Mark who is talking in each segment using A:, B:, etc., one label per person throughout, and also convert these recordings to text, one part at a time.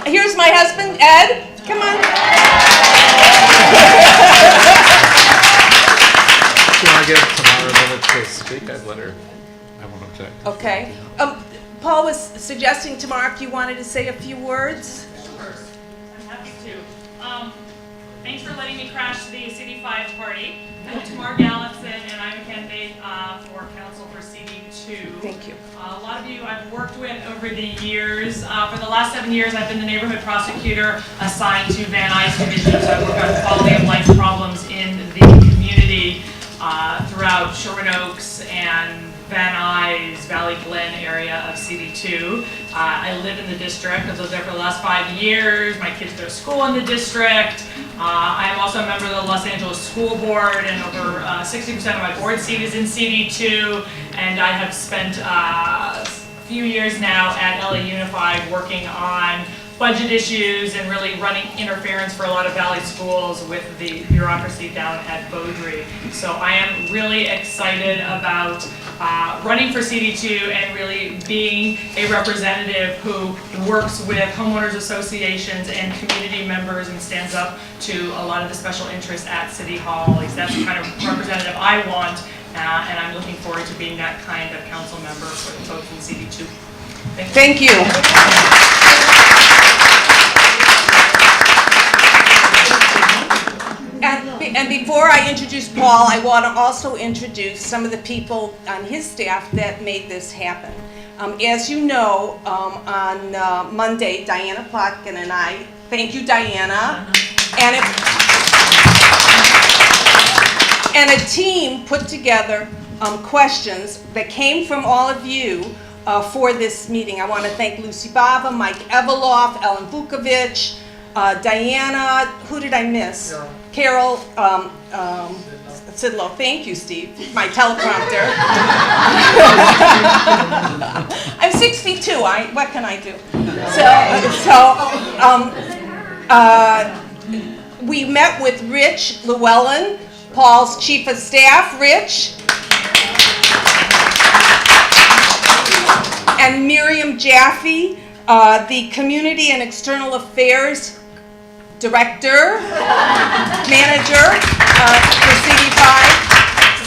A: Here's my husband, Ed. Come on.
B: Do you want to give Tamara a minute to speak? I'd let her. I won't object.
A: Okay. Paul was suggesting, Tamara, if you wanted to say a few words.
C: Sure. I'm happy to. Thanks for letting me crash the CD5 party. I'm Tamar Gallison, and I'm a candidate for council for CD2.
A: Thank you.
C: A lot of you I've worked with over the years. For the last 7 years, I've been the neighborhood prosecutor assigned to Van Nuys Division, so I work on quality of life problems in the community throughout Sherwin Oaks and Van Nuys, Valley Glen area of CD2. I live in the district. I've lived there for the last 5 years. My kids go to school in the district. I am also a member of the Los Angeles School Board, and over 60% of my board seat is in CD2. And I have spent a few years now at LA Unified working on budget issues and really running interference for a lot of Valley schools with the bureaucracy down at Beaudry. So I am really excited about running for CD2 and really being a representative who works with homeowners associations and community members and stands up to a lot of the special interests at City Hall. At least that's the kind of representative I want, and I'm looking forward to being that kind of council member for the folks in CD2.
A: Thank you. And before I introduce Paul, I want to also introduce some of the people on his staff that made this happen. As you know, on Monday, Diana Plotkin and I, thank you, Diana, and a team put together questions that came from all of you for this meeting. I want to thank Lucy Bava, Mike Eveloff, Ellen Vukovic, Diana, who did I miss? Carol Sidlow. Thank you, Steve, my teleprompter. I'm 62. What can I do? We met with Rich Llewellyn, Paul's chief of staff, Rich, and Miriam Jaffe, the community and external affairs director, manager for CD5.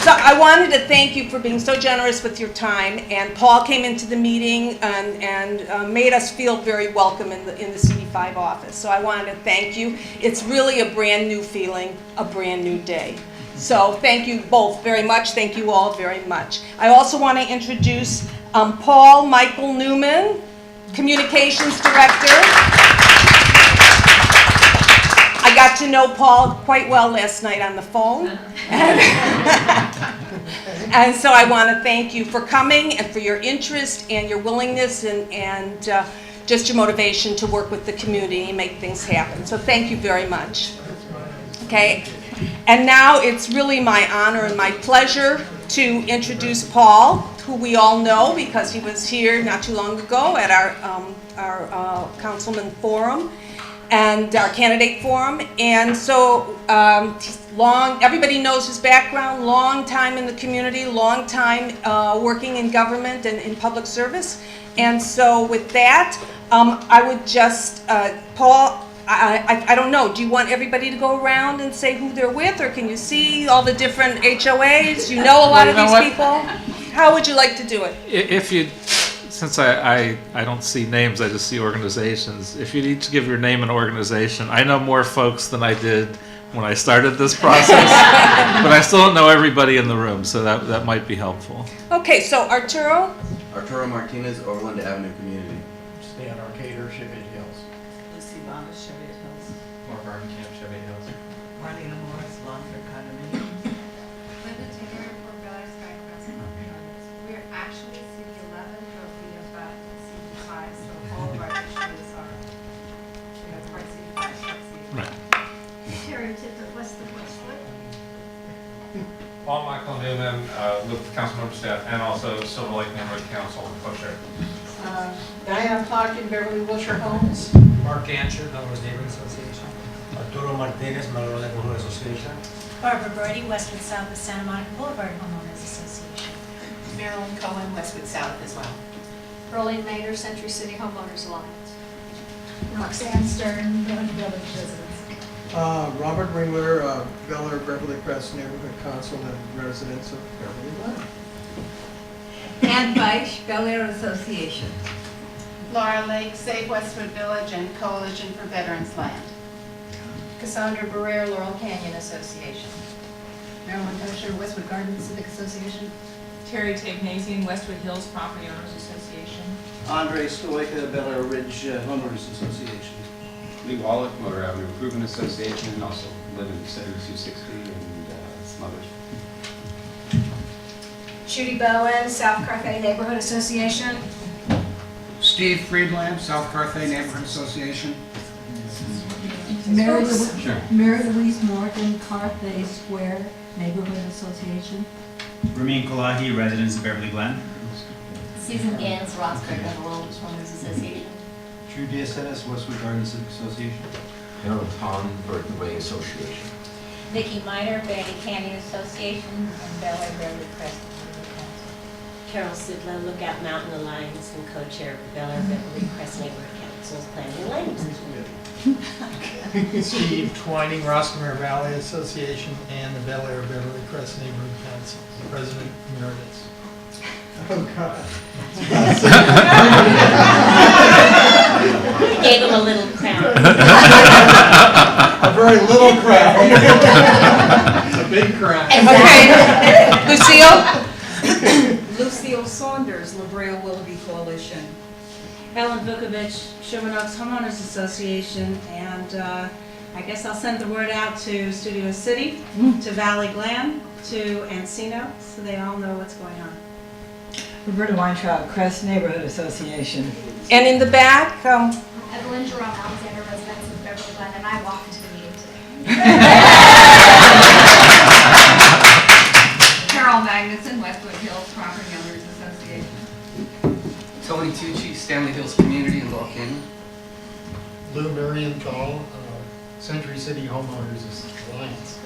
A: So I wanted to thank you for being so generous with your time. And Paul came into the meeting and made us feel very welcome in the CD5 office. So I wanted to thank you. It's really a brand new feeling, a brand new day. So thank you both very much. Thank you all very much. I also want to introduce Paul Michael Newman, communications director. I got to know Paul quite well last night on the phone. And so I want to thank you for coming and for your interest and your willingness and just your motivation to work with the community and make things happen. So thank you very much. Okay, and now it's really my honor and my pleasure to introduce Paul, who we all know because he was here not too long ago at our councilman forum and our candidate forum. And so everybody knows his background, long time in the community, long time working in government and in public service. And so with that, I would just, Paul, I don't know, do you want everybody to go around and say who they're with, or can you see all the different HOAs? You know a lot of these people? How would you like to do it?
B: If you, since I don't see names, I just see organizations. If you'd each give your name and organization. I know more folks than I did when I started this process, but I still don't know everybody in the room, so that might be helpful.
A: Okay, so Arturo?
D: Arturo Martinez, Overland Avenue Community.
E: Stan Arcader, Cheviot Hills.
F: Lucy Bonner, Cheviot Hills.
E: Mark Arnkamp, Cheviot Hills.
F: Marlena Morris, Longford Condominium.
G: Linda Taylor, Fort Valley Sky Crescent. We're actually CD11, but we have got CD5, so all of our issues are, part CD5, part CD5.
B: Right.
G: Terry Tippett, West of Westwood.
E: Paul Michael Newman, with council member staff, and also Silver Lake Neighborhood Council co-chair.
F: Diana Plotkin, Beverly Wilshire Homes.
H: Mark Gancher, Melrose Neighborhood Association.
I: Arturo Martinez, Melrose Neighborhood Association.
J: Barbara Brody, Westwood South of Santa Monica Boulevard Homeowners Association.
F: Marilyn Cohen, Westwood South as well.
G: Berlin Maynard, Century City Homeowners Alliance. Roxanne Stern, Village residents.
F: Robert Ringler, Bel Air Beverly Crest Neighborhood Council and residents of Beverly Glen.
G: Ann Beich, Bel Air Association.
K: Laura Lake, Save Westwood Village and Coalition for Veterans Land.
G: Cassandra Barrera, Laurel Canyon Association. Marilyn Kosher, Westwood Garden Civic Association.
C: Terry Tagnasian, Westwood Hills Property Owners Association.
H: Andre Stoika, Bel Air Ridge Homeowners Association.
L: Lee Wallach, Motor Avenue Improvement Association, and also live in Center 260 and some others.
G: Judy Bowen, South Carthay Neighborhood Association.
H: Steve Friedland, South Carthay Neighborhood Association.
G: Mary
J: Louise Morgan, Carthay Square Neighborhood Association.
I: Ramin Kalahi, residents of Beverly Glen.
G: Susan Gans, Roxbury World Homeowners Association.
I: Drew Diaz, Westwood Garden Civic Association.
M: Harold Pond, Burton Way Association.
J: Vicki Miner, Bailey Canyon Association, and Bel Air Beverly Crest Neighborhood Council.
K: Carol Sidlow, Lookout Mountain Alliance and co-chair of the Bel Air Beverly Crest Neighborhood Council's Planning and Land Use Committee.
F: Steve Twining, Roscommon Valley Association and the Bel Air Beverly Crest Neighborhood Council, President Emeritus. Oh, God.
K: Gave him a little crown.
F: A very little crowd.
H: A big crowd.
A: Okay, Lucille?
G: Lucille Saunders, La Brea Willoughby Coalition.
J: Helen Vukovich, Sherman Oaks Homeowners Association, and I guess I'll send the word out to Studio City, to Valley Glen, to Encino, so they all know what's going on.
G: Roberta Weintraub, Crest Neighborhood Association.
A: And in the back,
G: Evelyn Jerome, Alexander, residents of Beverly Glen, and I walked into the meeting today. Carol Magnuson, Westwood Hills Property Owners Association.
H: Tony Tucci, Stanley Hills Community in Volcano.
F: Lou Marienthal, Century City Homeowners Alliance.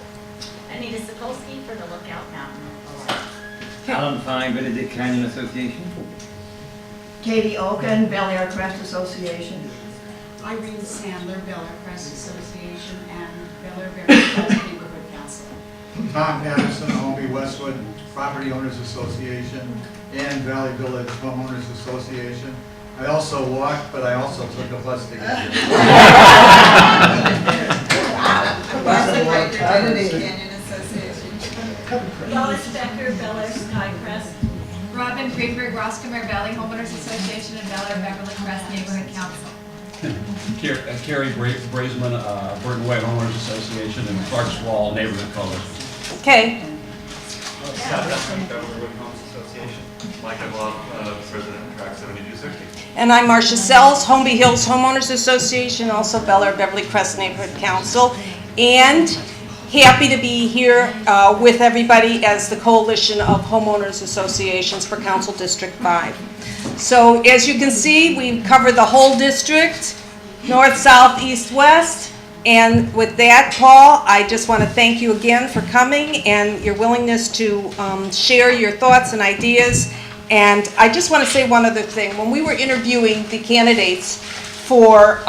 K: Anita Sokolsky for the Lookout Mountain Alliance.
I: Alan Fine, Benedict Canyon Association.
G: Katie Oken, Bel Air Crest Association.
K: Irene Sandler, Bel Air Crest Association and Bel Air Beverly Crest Neighborhood Council.
F: Tom Patterson, Homey Westwood Property Owners Association and Valley Village Homeowners Association. I also walked, but I also took a bus to get here.
G: Canyon Association.
K: Lois Becker, Bel Air Sky Crest.
G: Robin Greenberg, Roscommon Valley Homeowners Association and Bel Air Beverly Crest Neighborhood Council.
L: Carrie Brazeman, Burton Way Homeowners Association, and Clark's Wall Neighborhood Coalition.
A: okay.
E: Beverly Homes Association. Mike Love, President of Track 7260.
A: And I'm Marcia Sells, Homeby Hills Homeowners Association, also Bel Air Beverly Crest Neighborhood Council, and happy to be here with everybody as the Coalition of Homeowners Associations for Council District 5. So as you can see, we've covered the whole district, north, south, east, west. And with that, Paul, I just want to thank you again for coming and your willingness to share your thoughts and ideas. And I just want to say one other thing. When we were interviewing the candidates for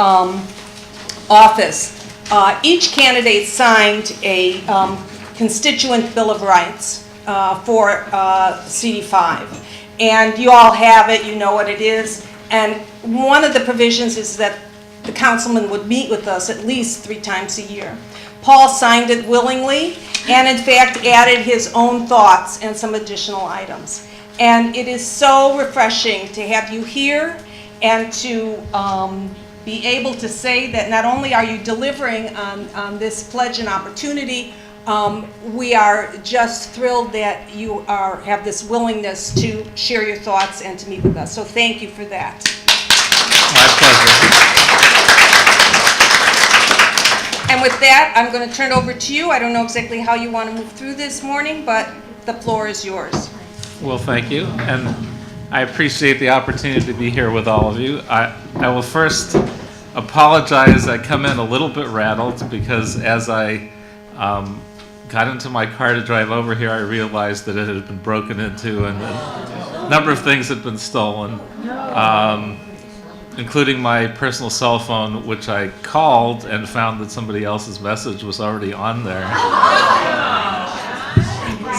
A: office, each candidate signed a constituent Bill of Rights for CD5. And you all have it, you know what it is. And one of the provisions is that the councilman would meet with us at least 3 times a year. Paul signed it willingly and in fact added his own thoughts and some additional items. And it is so refreshing to have you here and to be able to say that not only are you delivering on this pledge and opportunity, we are just thrilled that you have this willingness to share your thoughts and to meet with us. So thank you for that.
B: My pleasure.
A: And with that, I'm going to turn it over to you. I don't know exactly how you want to move through this morning, but the floor is yours.
B: Well, thank you, and I appreciate the opportunity to be here with all of you. I will first apologize. I come in a little bit rattled because as I got into my car to drive over here, I realized that it had been broken into and a number of things had been stolen. including my personal cell phone, which I called and found that somebody else's message was already on there.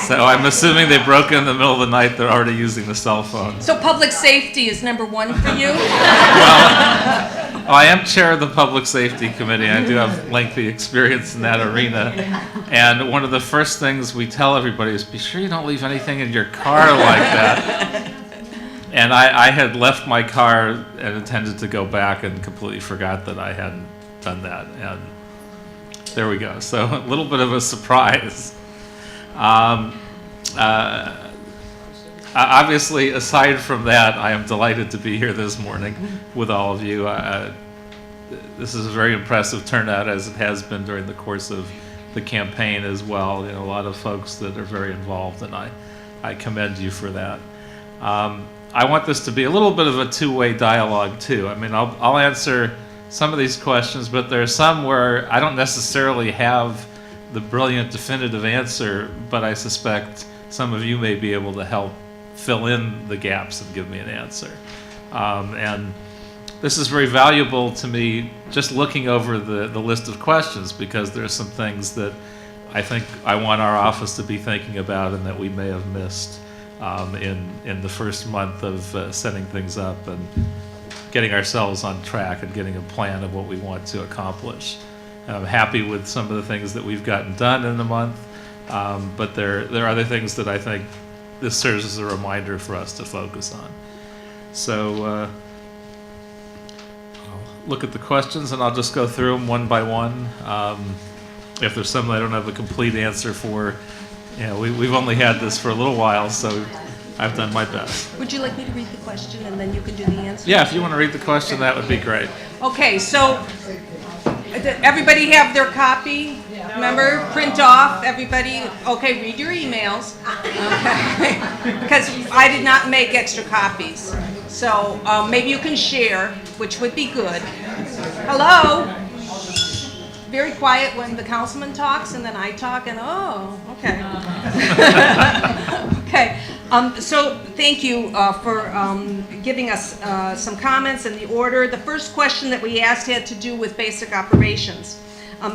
B: So I'm assuming they broke in the middle of the night, they're already using the cell phone.
A: So public safety is number one for you?
B: Well, I am chair of the Public Safety Committee. I do have lengthy experience in that arena. And one of the first things we tell everybody is be sure you don't leave anything in your car like that. And I had left my car and intended to go back and completely forgot that I hadn't done that. And there we go. So a little bit of a surprise. Obviously, aside from that, I am delighted to be here this morning with all of you. This is a very impressive turnout, as it has been during the course of the campaign as well. You know, a lot of folks that are very involved, and I commend you for that. I want this to be a little bit of a two-way dialogue too. I mean, I'll answer some of these questions, but there are some where I don't necessarily have the brilliant definitive answer, but I suspect some of you may be able to help fill in the gaps and give me an answer. And this is very valuable to me, just looking over the list of questions, because there are some things that I think I want our office to be thinking about and that we may have missed in the first month of setting things up and getting ourselves on track and getting a plan of what we want to accomplish. I'm happy with some of the things that we've gotten done in the month, but there are other things that I think this serves as a reminder for us to focus on. So I'll look at the questions and I'll just go through them one by one. If there's some that I don't have a complete answer for, you know, we've only had this for a little while, so I've done my best.
A: Would you like me to read the question and then you can do the answer?
B: Yeah, if you want to read the question, that would be great.
A: Okay, so everybody have their copy? Remember, print off, everybody. Okay, read your emails. Okay, because I did not make extra copies. So maybe you can share, which would be good. Hello? Very quiet when the councilman talks and then I talk and oh, okay. Okay, so thank you for giving us some comments in the order. The first question that we asked had to do with basic operations.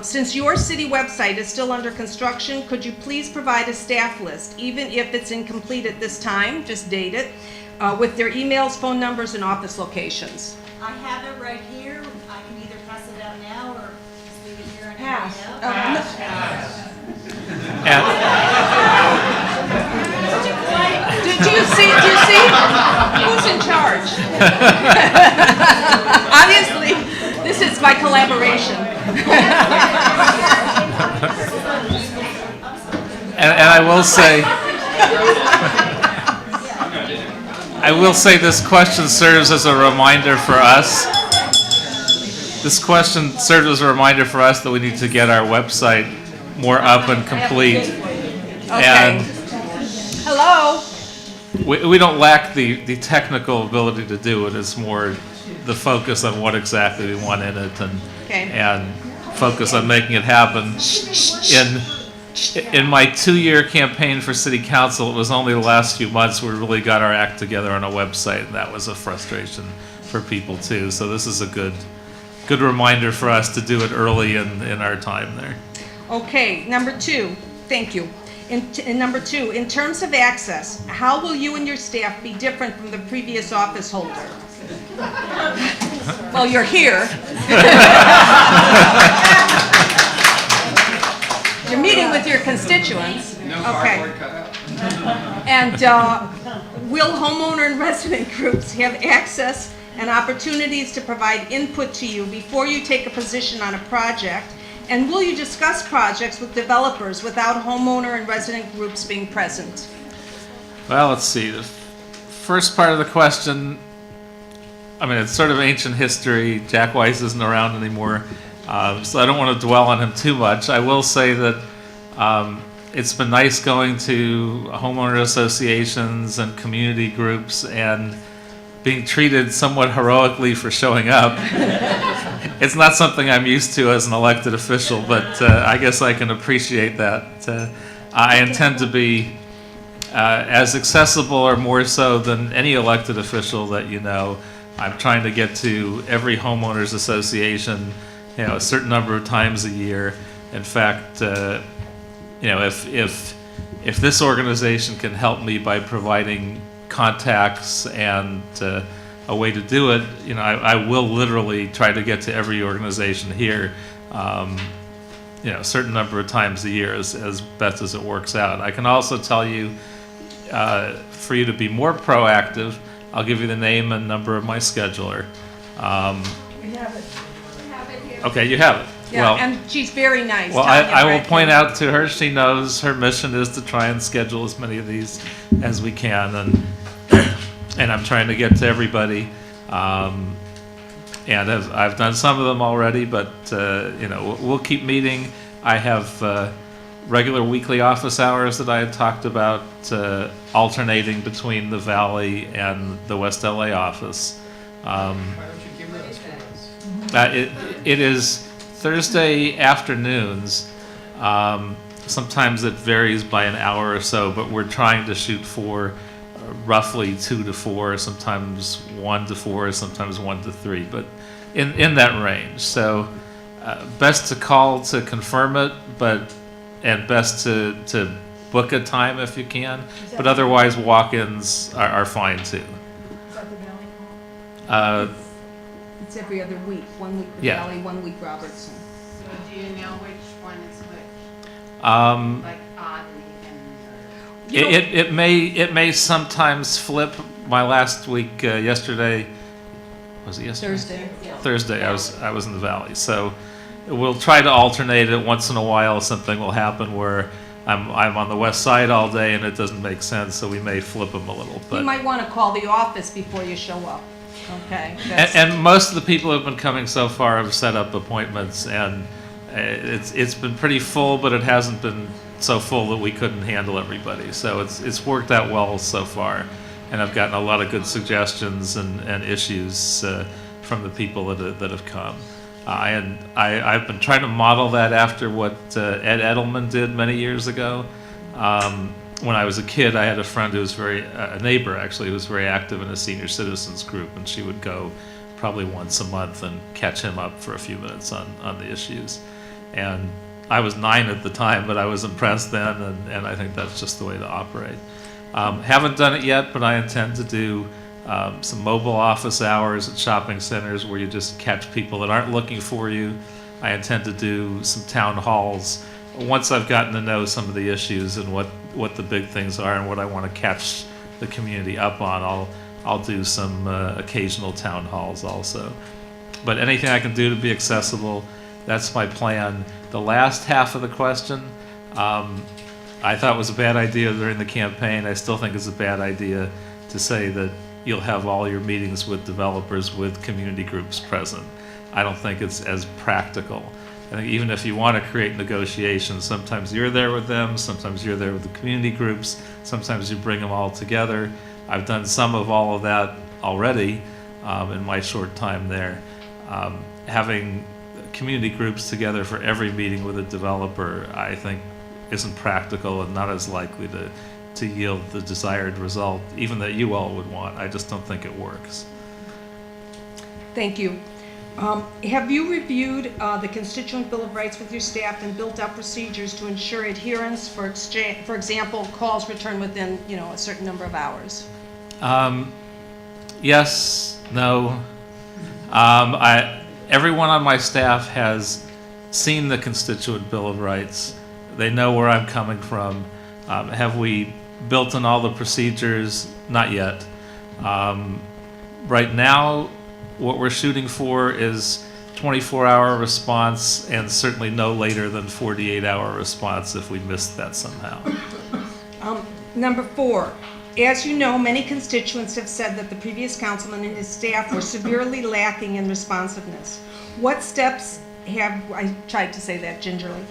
A: Since your city website is still under construction, could you please provide a staff list, even if it's incomplete at this time, just date it, with their emails, phone numbers, and office locations?
K: I have it right here. I can either pass it out now or just leave it here and
A: Pass.
K: hand it out.
A: Do you see? Who's in charge? Obviously, this is my collaboration.
B: And I will say this question serves as a reminder for us. This question serves as a reminder for us that we need to get our website more up and complete.
A: Okay.
B: And
A: Hello?
B: we don't lack the technical ability to do it. It's more the focus on what exactly we want in it and focus on making it happen. In my 2-year campaign for city council, it was only the last few months we really got our act together on a website, and that was a frustration for people too. So this is a good reminder for us to do it early in our time there.
A: Okay, number 2, thank you. In number 2, in terms of access, how will you and your staff be different from the previous office holder? Well, you're here. You're meeting with your constituents. Okay. And will homeowner and resident groups have access and opportunities to provide input to you before you take a position on a project? And will you discuss projects with developers without homeowner and resident groups being present?
B: Well, let's see. The first part of the question, I mean, it's sort of ancient history. Jack Weiss isn't around anymore, so I don't want to dwell on him too much. I will say that it's been nice going to homeowner associations and community groups and being treated somewhat heroically for showing up. It's not something I'm used to as an elected official, but I guess I can appreciate that. I intend to be as accessible or more so than any elected official that you know, I'm trying to get to every homeowners association, a certain number of times a year. In fact, if this organization can help me by providing contacts and a way to do it, I will literally try to get to every organization here, a certain number of times a year as best as it works out. I can also tell you, for you to be more proactive, I'll give you the name and number of my scheduler.
A: We have it. We have it here.
B: Okay, you have it.
A: Yeah,
B: Well,
A: and she's very nice.
B: Well,
A: Tanya
B: I will
A: Bradford.
B: point out to her, she knows her mission is to try and schedule as many of these as we can, and I'm trying to get to everybody. And I've done some of them already, but we'll keep meeting. I have regular weekly office hours that I had talked about, alternating between the Valley and the West LA office.
H: Why don't you give us one?
B: It is Thursday afternoons. Sometimes it varies by an hour or so, but we're trying to shoot for roughly 2 to 4, sometimes 1 to 4, sometimes 1 to 3, but in that range. So best to call to confirm it, and best to book a time if you can, but otherwise walk-ins are fine too.
A: Is that the Valley Hall? It's every other week. 1 week the
B: Yeah.
A: Valley, 1 week Robertson.
G: So do you know which one is which?
B: Um,
G: Like oddly and,
B: It may sometimes flip. My last week, yesterday, was it yesterday?
A: Thursday.
B: Thursday, I was in the Valley, so we'll try to alternate it. Once in a while, something will happen where I'm on the west side all day and it doesn't make sense, so we may flip them a little.
A: You
B: But
A: might want to call the office before you show up. Okay.
B: and most of the people who have been coming so far have set up appointments, and it's been pretty full, but it hasn't been so full that we couldn't handle everybody. So it's worked out well so far, and I've gotten a lot of good suggestions and issues from the people that have come. I've been trying to model that after what Ed Edelman did many years ago. When I was a kid, I had a friend who was a neighbor actually, who was very active in a senior citizens group, and she would go probably once a month and catch him up for a few minutes on the issues. And I was 9 at the time, but I was impressed then, and I think that's just the way to operate. Haven't done it yet, but I intend to do some mobile office hours at shopping centers where you just catch people that aren't looking for you. I intend to do some town halls once I've gotten to know some of the issues and what the big things are and what I want to catch the community up on. I'll do some occasional town halls also. But anything I can do to be accessible, that's my plan. The last half of the question, I thought was a bad idea during the campaign. I still think it's a bad idea to say that you'll have all your meetings with developers with community groups present. I don't think it's as practical. I think even if you want to create negotiations, sometimes you're there with them, sometimes you're there with the community groups, sometimes you bring them all together. I've done some of all of that already in my short time there. Having community groups together for every meeting with a developer, I think, isn't practical and not as likely to yield the desired result, even that you all would want. I just don't think it works.
A: Thank you. Have you reviewed the Constituent Bill of Rights with your staff and built out procedures to ensure adherence, for example, calls returned within, a certain number of hours?
B: Yes, no. Everyone on my staff has seen the Constituent Bill of Rights. They know where I'm coming from. Have we built in all the procedures? Not yet. Right now, what we're shooting for is 24-hour response and certainly no later than 48-hour response if we missed that somehow.
A: Number 4, as you know, many constituents have said that the previous councilman and his staff were severely lacking in responsiveness. What steps I tried to say that gingerly,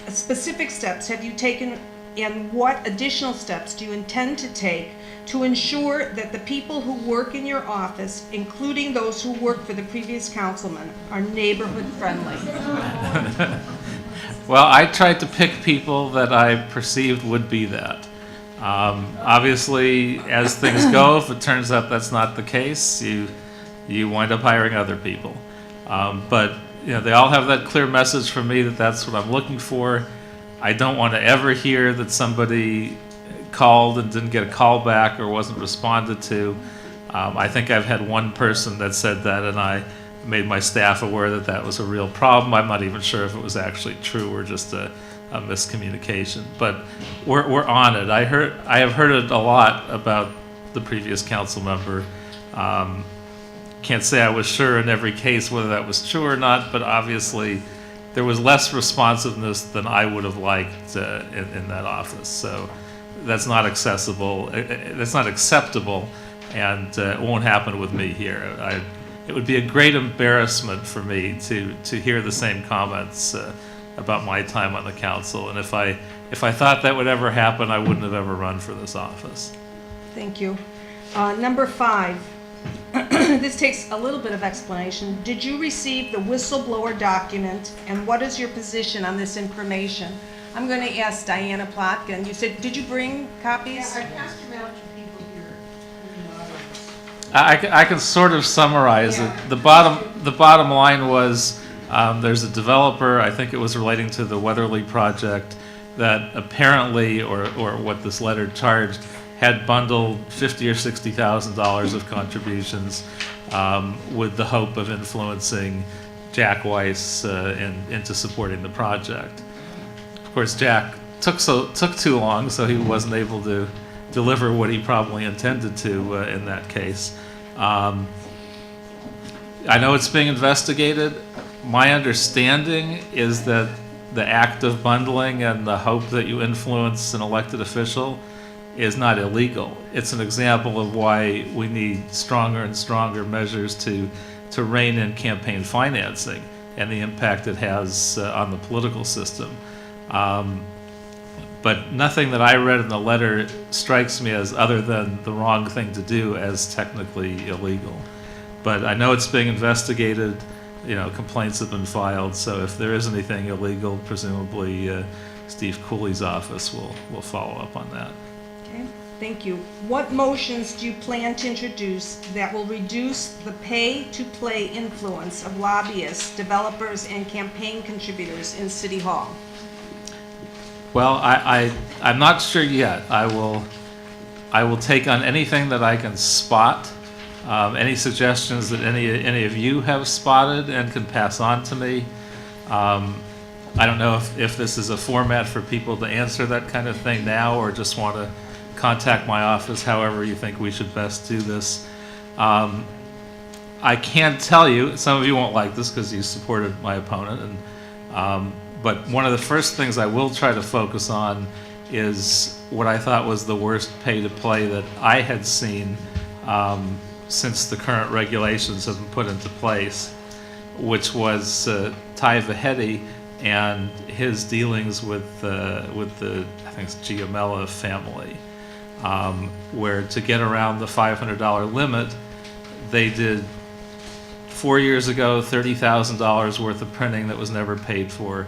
A: specific steps have you taken, and what additional steps do you intend to take to ensure that the people who work in your office, including those who worked for the previous councilman, are neighborhood friendly?
B: Well, I tried to pick people that I perceived would be that. Obviously, as things go, if it turns out that's not the case, you wind up hiring other people. But they all have that clear message from me that that's what I'm looking for. I don't want to ever hear that somebody called and didn't get a call back or wasn't responded to. I think I've had one person that said that, and I made my staff aware that that was a real problem. I'm not even sure if it was actually true or just a miscommunication. But we're on it. I have heard it a lot about the previous council member. Can't say I was sure in every case whether that was true or not, but obviously there was less responsiveness than I would have liked in that office. So that's not accessible. That's not acceptable, and it won't happen with me here. It would be a great embarrassment for me to hear the same comments about my time on the council. And if I thought that would ever happen, I wouldn't have ever run for this office.
A: Thank you. Number 5. This takes a little bit of explanation. Did you receive the whistleblower document, and what is your position on this information? I'm going to ask Diana Plotkin. You said, did you bring copies?
G: Yeah, I passed them out to people here in the audience.
B: I can sort of summarize it. The bottom line was there's a developer, I think it was relating to the Weatherly project, that apparently, or what this letter charged, had bundled $50,000 or $60,000 of contributions with the hope of influencing Jack Weiss into supporting the project. Of course, Jack took too long, so he wasn't able to deliver what he probably intended to in that case. I know it's being investigated. My understanding is that the act of bundling and the hope that you influence an elected official is not illegal. It's an example of why we need stronger and stronger measures to rein in campaign financing and the impact it has on the political system. But nothing that I read in the letter strikes me as, other than the wrong thing to do, as technically illegal. But I know it's being investigated. Complaints have been filed. So if there is anything illegal, presumably Steve Cooley's office will follow up on that.
A: Okay, thank you. What motions do you plan to introduce that will reduce the pay-to-play influence of lobbyists, developers, and campaign contributors in City Hall?
B: Well, I'm not sure yet. I will take on anything that I can spot. Any suggestions that any of you have spotted and can pass on to me. I don't know if this is a format for people to answer that kind of thing now, or just want to contact my office, however you think we should best do this. I can't tell you, some of you won't like this because you supported my opponent, but one of the first things I will try to focus on is what I thought was the worst pay-to-play that I had seen since the current regulations have been put into place, which was Ty Vahedi and his dealings with the I think it's Giamella family, where to get around the $500 limit, they did 4 years ago $30,000 worth of printing that was never paid for,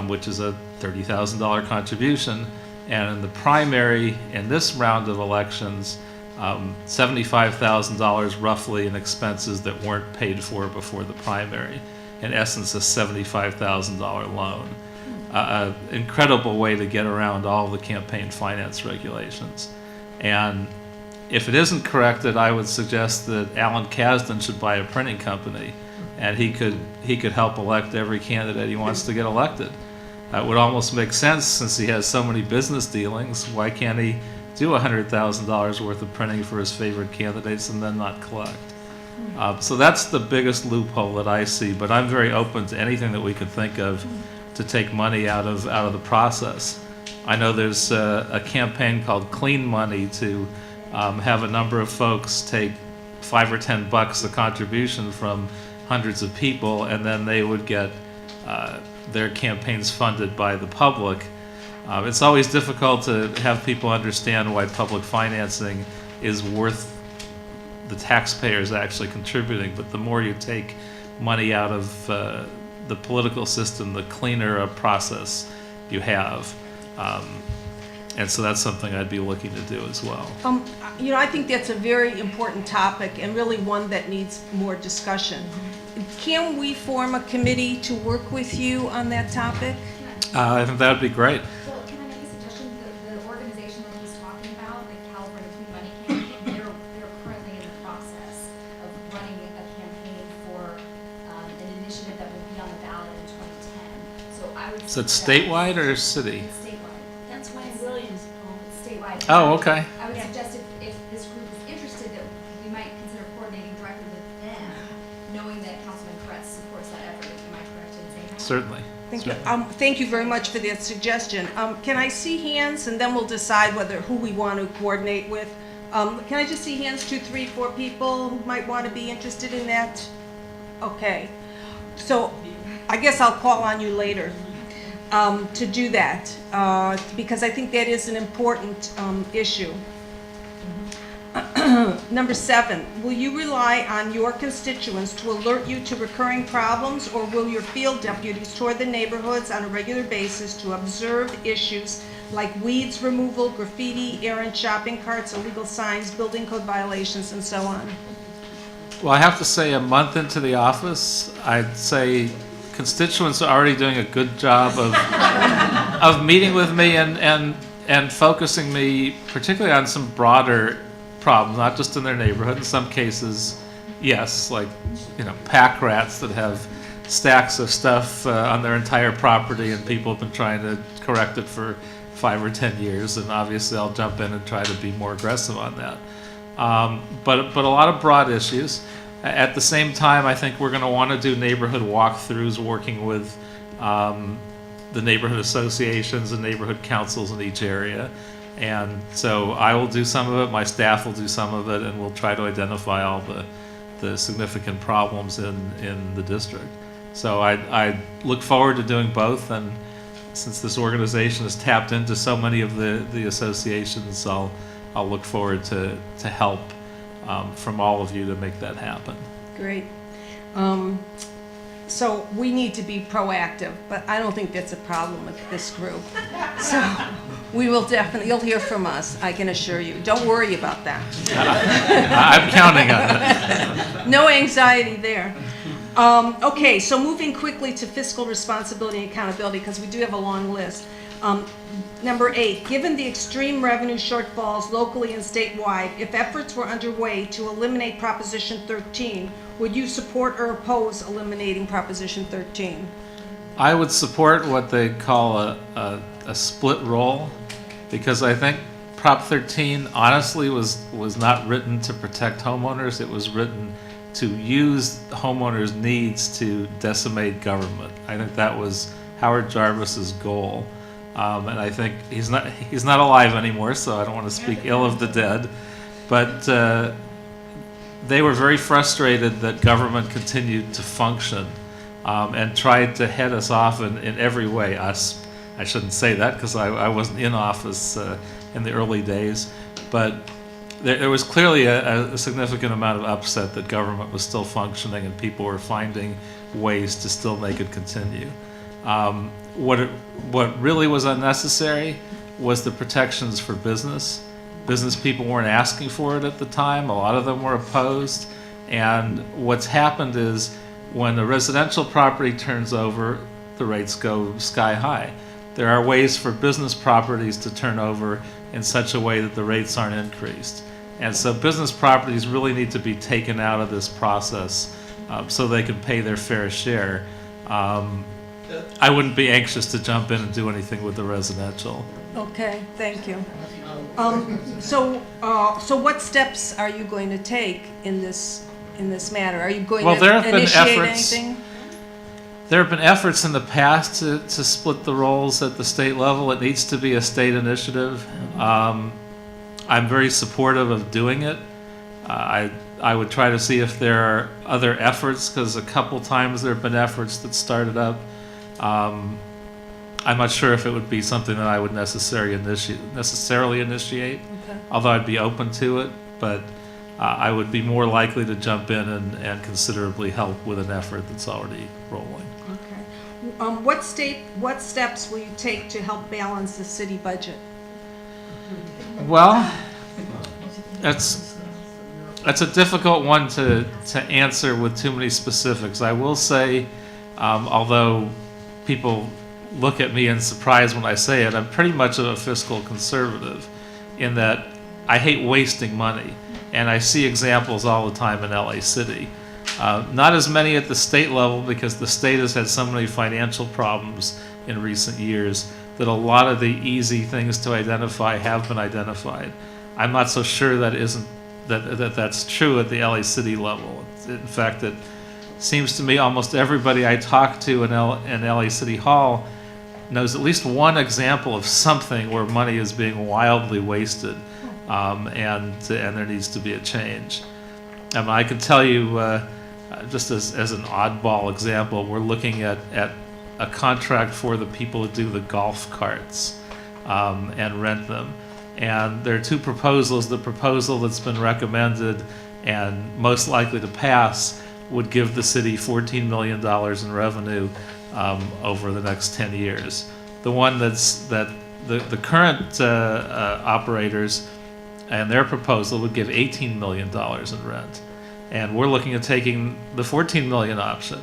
B: which is a $30,000 contribution. And in the primary, in this round of elections, $75,000 roughly in expenses that weren't paid for before the primary. In essence, a $75,000 loan. An incredible way to get around all the campaign finance regulations. And if it isn't corrected, I would suggest that Alan Kasdan should buy a printing company, and he could help elect every candidate he wants to get elected. That would almost make sense, since he has so many business dealings. Why can't he do $100,000 worth of printing for his favorite candidates and then not collect? So that's the biggest loophole that I see, but I'm very open to anything that we could think of to take money out of the process. I know there's a campaign called Clean Money to have a number of folks take $5 or $10 a contribution from hundreds of people, and then they would get their campaigns funded by the public. It's always difficult to have people understand why public financing is worth the taxpayers actually contributing, but the more you take money out of the political system, the cleaner a process you have. And so that's something I'd be looking to do as well.
A: You know, I think that's a very important topic and really one that needs more discussion. Can we form a committee to work with you on that topic?
B: I think that would be great.
G: Well, can I make a suggestion? The organization that he's talking about, the California Clean Money Campaign, they're currently in the process of running a campaign for an initiative that would be on the ballot in 2010. So I would.
B: Is it statewide or city?
G: It's statewide.
K: That's why Williams,
G: It's statewide.
B: Oh, okay.
G: I would suggest if this group is interested, that we might consider coordinating directly with them, knowing that Councilman Kretz supports that effort. Am I correct in saying that?
B: Certainly.
A: Thank you very much for that suggestion. Can I see hands, and then we'll decide who we want to coordinate with? Can I just see hands, 2, 3, 4 people who might want to be interested in that? Okay. So I guess I'll call on you later to do that, because I think that is an important issue. Number 7, will you rely on your constituents to alert you to recurring problems, or will your field deputies tour the neighborhoods on a regular basis to observe issues like weeds removal, graffiti, errant shopping carts, illegal signs, building code violations, and so on?
B: Well, I have to say, a month into the office, I'd say constituents are already doing a good job of meeting with me and focusing me particularly on some broader problems, not just in their neighborhood. In some cases, yes, like, pack rats that have stacks of stuff on their entire property, and people have been trying to correct it for 5 or 10 years, and obviously I'll jump in and try to be more aggressive on that. But a lot of broad issues. At the same time, I think we're going to want to do neighborhood walkthroughs, working with the neighborhood associations and neighborhood councils in each area. And so I will do some of it, my staff will do some of it, and we'll try to identify all the significant problems in the district. So I look forward to doing both, and since this organization has tapped into so many of the associations, I'll look forward to help from all of you to make that happen.
A: Great. So we need to be proactive, but I don't think that's a problem with this group. So we will definitely, you'll hear from us, I can assure you. Don't worry about that.
B: I'm counting on it.
A: No anxiety there. Okay, so moving quickly to fiscal responsibility and accountability, because we do have a long list. Number 8, given the extreme revenue shortfalls locally and statewide, if efforts were underway to eliminate Proposition 13, would you support or oppose eliminating Proposition 13?
B: I would support what they call a split roll, because I think Prop 13 honestly was not written to protect homeowners. It was written to use homeowners' needs to decimate government. I think that was Howard Jarvis's goal. And I think he's not alive anymore, so I don't want to speak ill of the dead. But they were very frustrated that government continued to function and tried to head us off in every way. Us, I shouldn't say that because I wasn't in office in the early days, but there was clearly a significant amount of upset that government was still functioning and people were finding ways to still make it continue. What really was unnecessary was the protections for business. Business people weren't asking for it at the time. A lot of them were opposed. And what's happened is when a residential property turns over, the rates go sky high. There are ways for business properties to turn over in such a way that the rates aren't increased. And so business properties really need to be taken out of this process so they can pay their fair share. I wouldn't be anxious to jump in and do anything with the residential.
A: Okay, thank you. So what steps are you going to take in this matter? Are you going to initiate anything?
B: There have been efforts in the past to split the roles at the state level. It needs to be a state initiative. I'm very supportive of doing it. I would try to see if there are other efforts, because a couple times there have been efforts that started up. I'm not sure if it would be something that I would necessarily initiate,
A: Okay.
B: although I'd be open to it, but I would be more likely to jump in and considerably help with an effort that's already rolling.
A: Okay. What steps will you take to help balance the city budget?
B: Well, that's a difficult one to answer with too many specifics. I will say, although people look at me in surprise when I say it, I'm pretty much of a fiscal conservative in that I hate wasting money. And I see examples all the time in LA City. Not as many at the state level because the state has had so many financial problems in recent years that a lot of the easy things to identify have been identified. I'm not so sure that's true at the LA City level. In fact, it seems to me almost everybody I talk to in LA City Hall knows at least one example of something where money is being wildly wasted, and there needs to be a change. I can tell you, just as an oddball example, we're looking at a contract for the people who do the golf carts and rent them. And there are two proposals. The proposal that's been recommended and most likely to pass would give the city $14 million in revenue over the next 10 years. The one that the current operators and their proposal would give $18 million in rent. And we're looking at taking the $14 million option.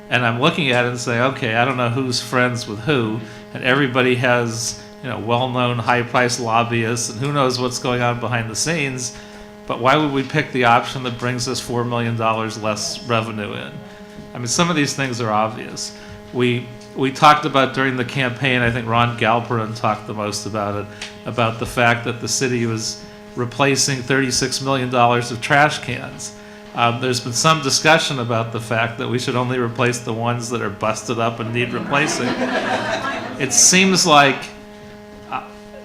B: And I'm looking at it and say, okay, I don't know who's friends with who, and everybody has, well-known high-priced lobbyists, and who knows what's going on behind the scenes, but why would we pick the option that brings us $4 million less revenue in? Some of these things are obvious. We talked about during the campaign, I think Ron Galperin talked the most about it, about the fact that the city was replacing $36 million of trash cans. There's been some discussion about the fact that we should only replace the ones that are busted up and need replacing. It seems like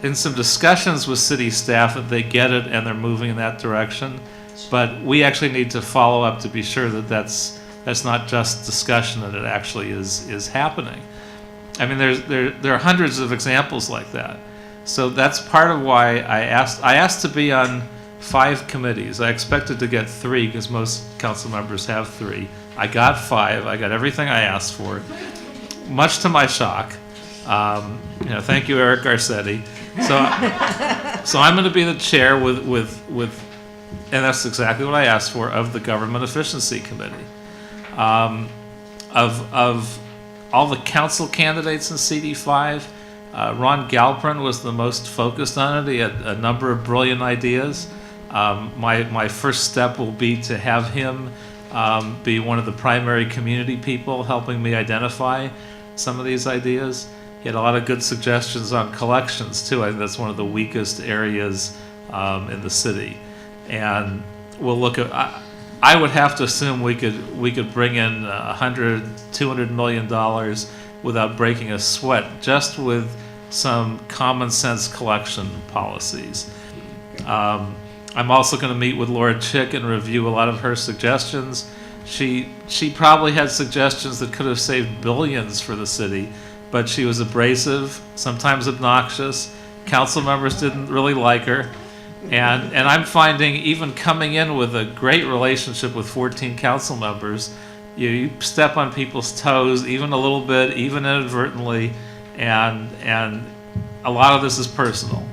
B: in some discussions with city staff that they get it and they're moving in that direction, but we actually need to follow up to be sure that that's not just discussion, that it actually is happening. There are hundreds of examples like that. So that's part of why I asked to be on 5 committees. I expected to get 3 because most council members have 3. I got 5. I got everything I asked for, much to my shock. Thank you, Eric Garcetti. So I'm going to be the chair with, and that's exactly what I asked for, of the Government Efficiency Committee. Of all the council candidates in CD5, Ron Galperin was the most focused on it. He had a number of brilliant ideas. My first step will be to have him be one of the primary community people helping me identify some of these ideas. He had a lot of good suggestions on collections too. I think that's one of the weakest areas in the city. And we'll look at, I would have to assume we could bring in $100, $200 million without breaking a sweat, just with some common sense collection policies. I'm also going to meet with Laura Chick and review a lot of her suggestions. She probably had suggestions that could have saved billions for the city, but she was abrasive, sometimes obnoxious. Council members didn't really like her. And I'm finding, even coming in with a great relationship with 14 council members, you step on people's toes even a little bit, even inadvertently, and a lot of this is personal.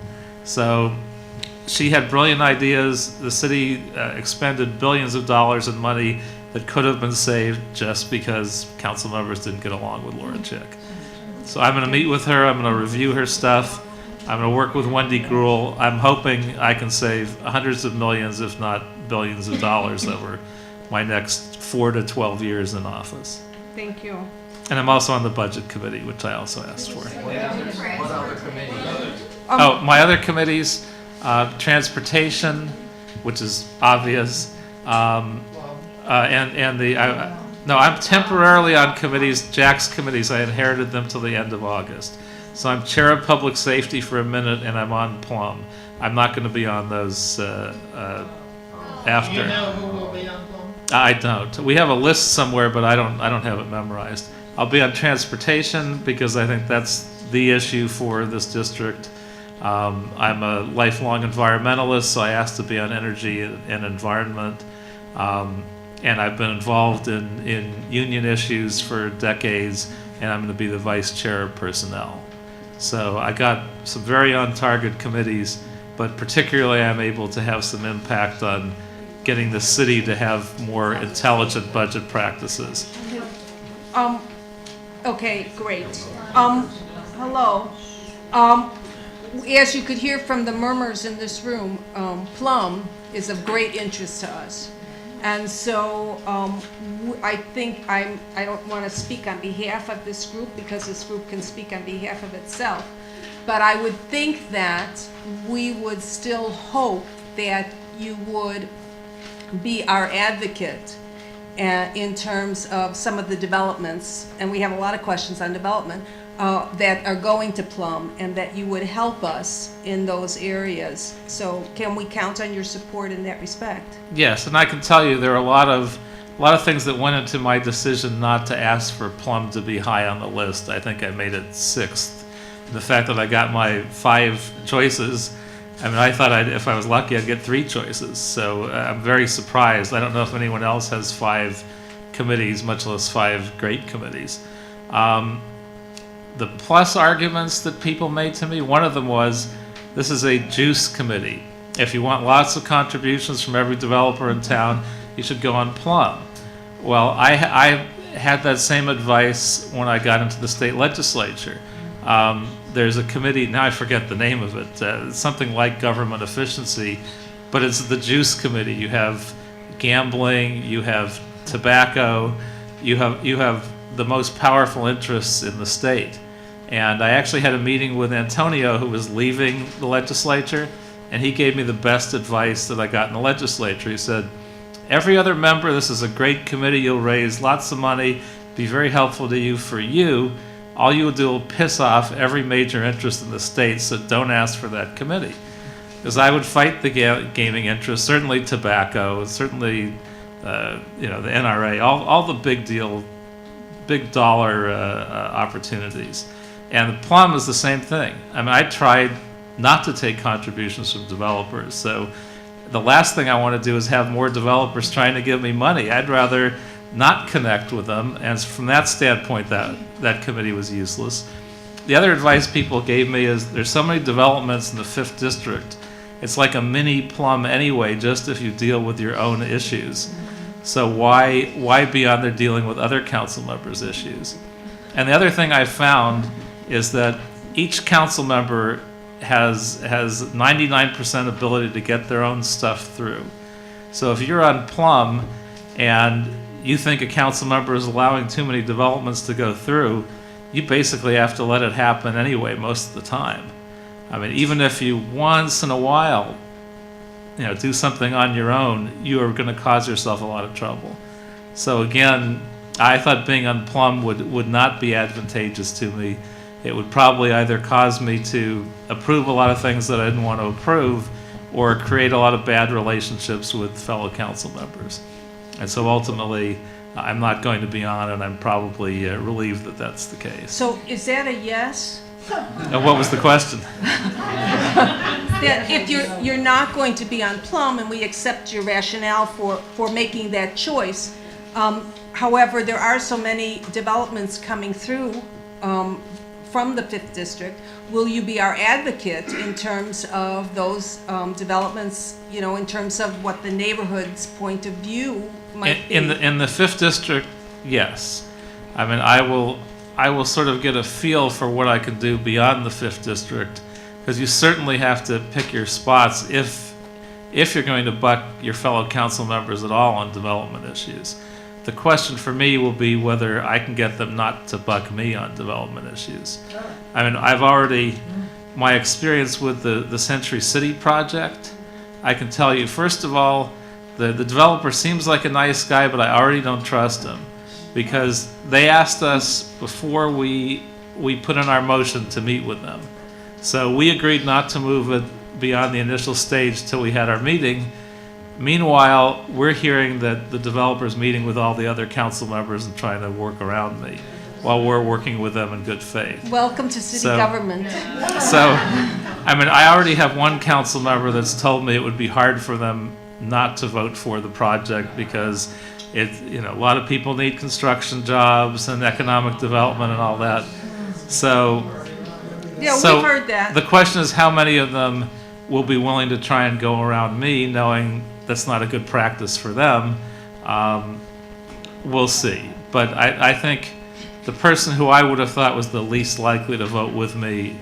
B: So she had brilliant ideas. The city expended billions of dollars in money that could have been saved just because council members didn't get along with Laura Chick. So I'm going to meet with her. I'm going to review her stuff. I'm going to work with Wendy Gruhl. I'm hoping I can save hundreds of millions, if not billions of dollars over my next 4 to 12 years in office.
A: Thank you.
B: And I'm also on the budget committee, which I also asked for.
M: What other committee?
B: Oh, my other committees, transportation, which is obvious, no, I'm temporarily on committees, Jack's committees. I inherited them till the end of August. So I'm chair of public safety for a minute, and I'm on Plum. I'm not going to be on those after.
N: Do you know who will be on Plum?
B: I don't. We have a list somewhere, but I don't have it memorized. I'll be on transportation because I think that's the issue for this district. I'm a lifelong environmentalist, so I asked to be on energy and environment. And I've been involved in union issues for decades, and I'm going to be the vice chair of personnel. So I got some very on-target committees, but particularly I'm able to have some impact on getting the city to have more intelligent budget practices.
A: Okay, great. Hello. As you could hear from the murmurs in this room, Plum is of great interest to us. And so I think I don't want to speak on behalf of this group because this group can speak on behalf of itself. But I would think that we would still hope that you would be our advocate in terms of some of the developments, and we have a lot of questions on development, that are going to Plum, and that you would help us in those areas. So can we count on your support in that respect?
B: Yes, and I can tell you there are a lot of things that went into my decision not to ask for Plum to be high on the list. I think I made it 6th. The fact that I got my 5 choices, I mean, I thought if I was lucky, I'd get 3 choices. So I'm very surprised. I don't know if anyone else has 5 committees, much less 5 great committees. The plus arguments that people made to me, one of them was, this is a juice committee. If you want lots of contributions from every developer in town, you should go on Plum. Well, I had that same advice when I got into the state legislature. There's a committee, now I forget the name of it, something like government efficiency, but it's the juice committee. You have gambling, you have tobacco, you have the most powerful interests in the state. And I actually had a meeting with Antonio, who was leaving the legislature, and he gave me the best advice that I got in the legislature. He said, every other member, this is a great committee, you'll raise lots of money, be very helpful to you. For you, all you will do will piss off every major interest in the state, so don't ask for that committee. Because I would fight the gaming interests, certainly tobacco, certainly the NRA, all the big dollar opportunities. And the Plum is the same thing. I mean, I tried not to take contributions from developers, so the last thing I want to do is have more developers trying to give me money. I'd rather not connect with them, and from that standpoint, that committee was useless. The other advice people gave me is there's so many developments in the 5th district. It's like a mini Plum anyway, just if you deal with your own issues. So why be on there dealing with other council members' issues? And the other thing I found is that each council member has 99% ability to get their own stuff through. So if you're on Plum and you think a council member is allowing too many developments to go through, you basically have to let it happen anyway most of the time. I mean, even if you once in a while do something on your own, you are going to cause yourself a lot of trouble. So again, I thought being on Plum would not be advantageous to me. It would probably either cause me to approve a lot of things that I didn't want to approve, or create a lot of bad relationships with fellow council members. And so ultimately, I'm not going to be on, and I'm probably relieved that that's the case.
A: So is that a yes?
B: And what was the question?
A: That if you're not going to be on Plum, and we accept your rationale for making that choice, however, there are so many developments coming through from the 5th district. Will you be our advocate in terms of those developments, in terms of what the neighborhood's point of view might be?
B: In the 5th district, yes. I mean, I will sort of get a feel for what I can do beyond the 5th district, because you certainly have to pick your spots if you're going to buck your fellow council members at all on development issues. The question for me will be whether I can get them not to buck me on development issues. I mean, my experience with the Century City project, I can tell you, first of all, the developer seems like a nice guy, but I already don't trust him, because they asked us before we put in our motion to meet with them. So we agreed not to move it beyond the initial stage till we had our meeting. Meanwhile, we're hearing that the developer's meeting with all the other council members and trying to work around me while we're working with them in good faith.
A: Welcome to city government.
B: So, I mean, I already have one council member that's told me it would be hard for them not to vote for the project because a lot of people need construction jobs and economic development and all that. So,
A: yeah, we've heard that.
B: The question is how many of them will be willing to try and go around me, knowing that's not a good practice for them. We'll see. But I think the person who I would have thought was the least likely to vote with me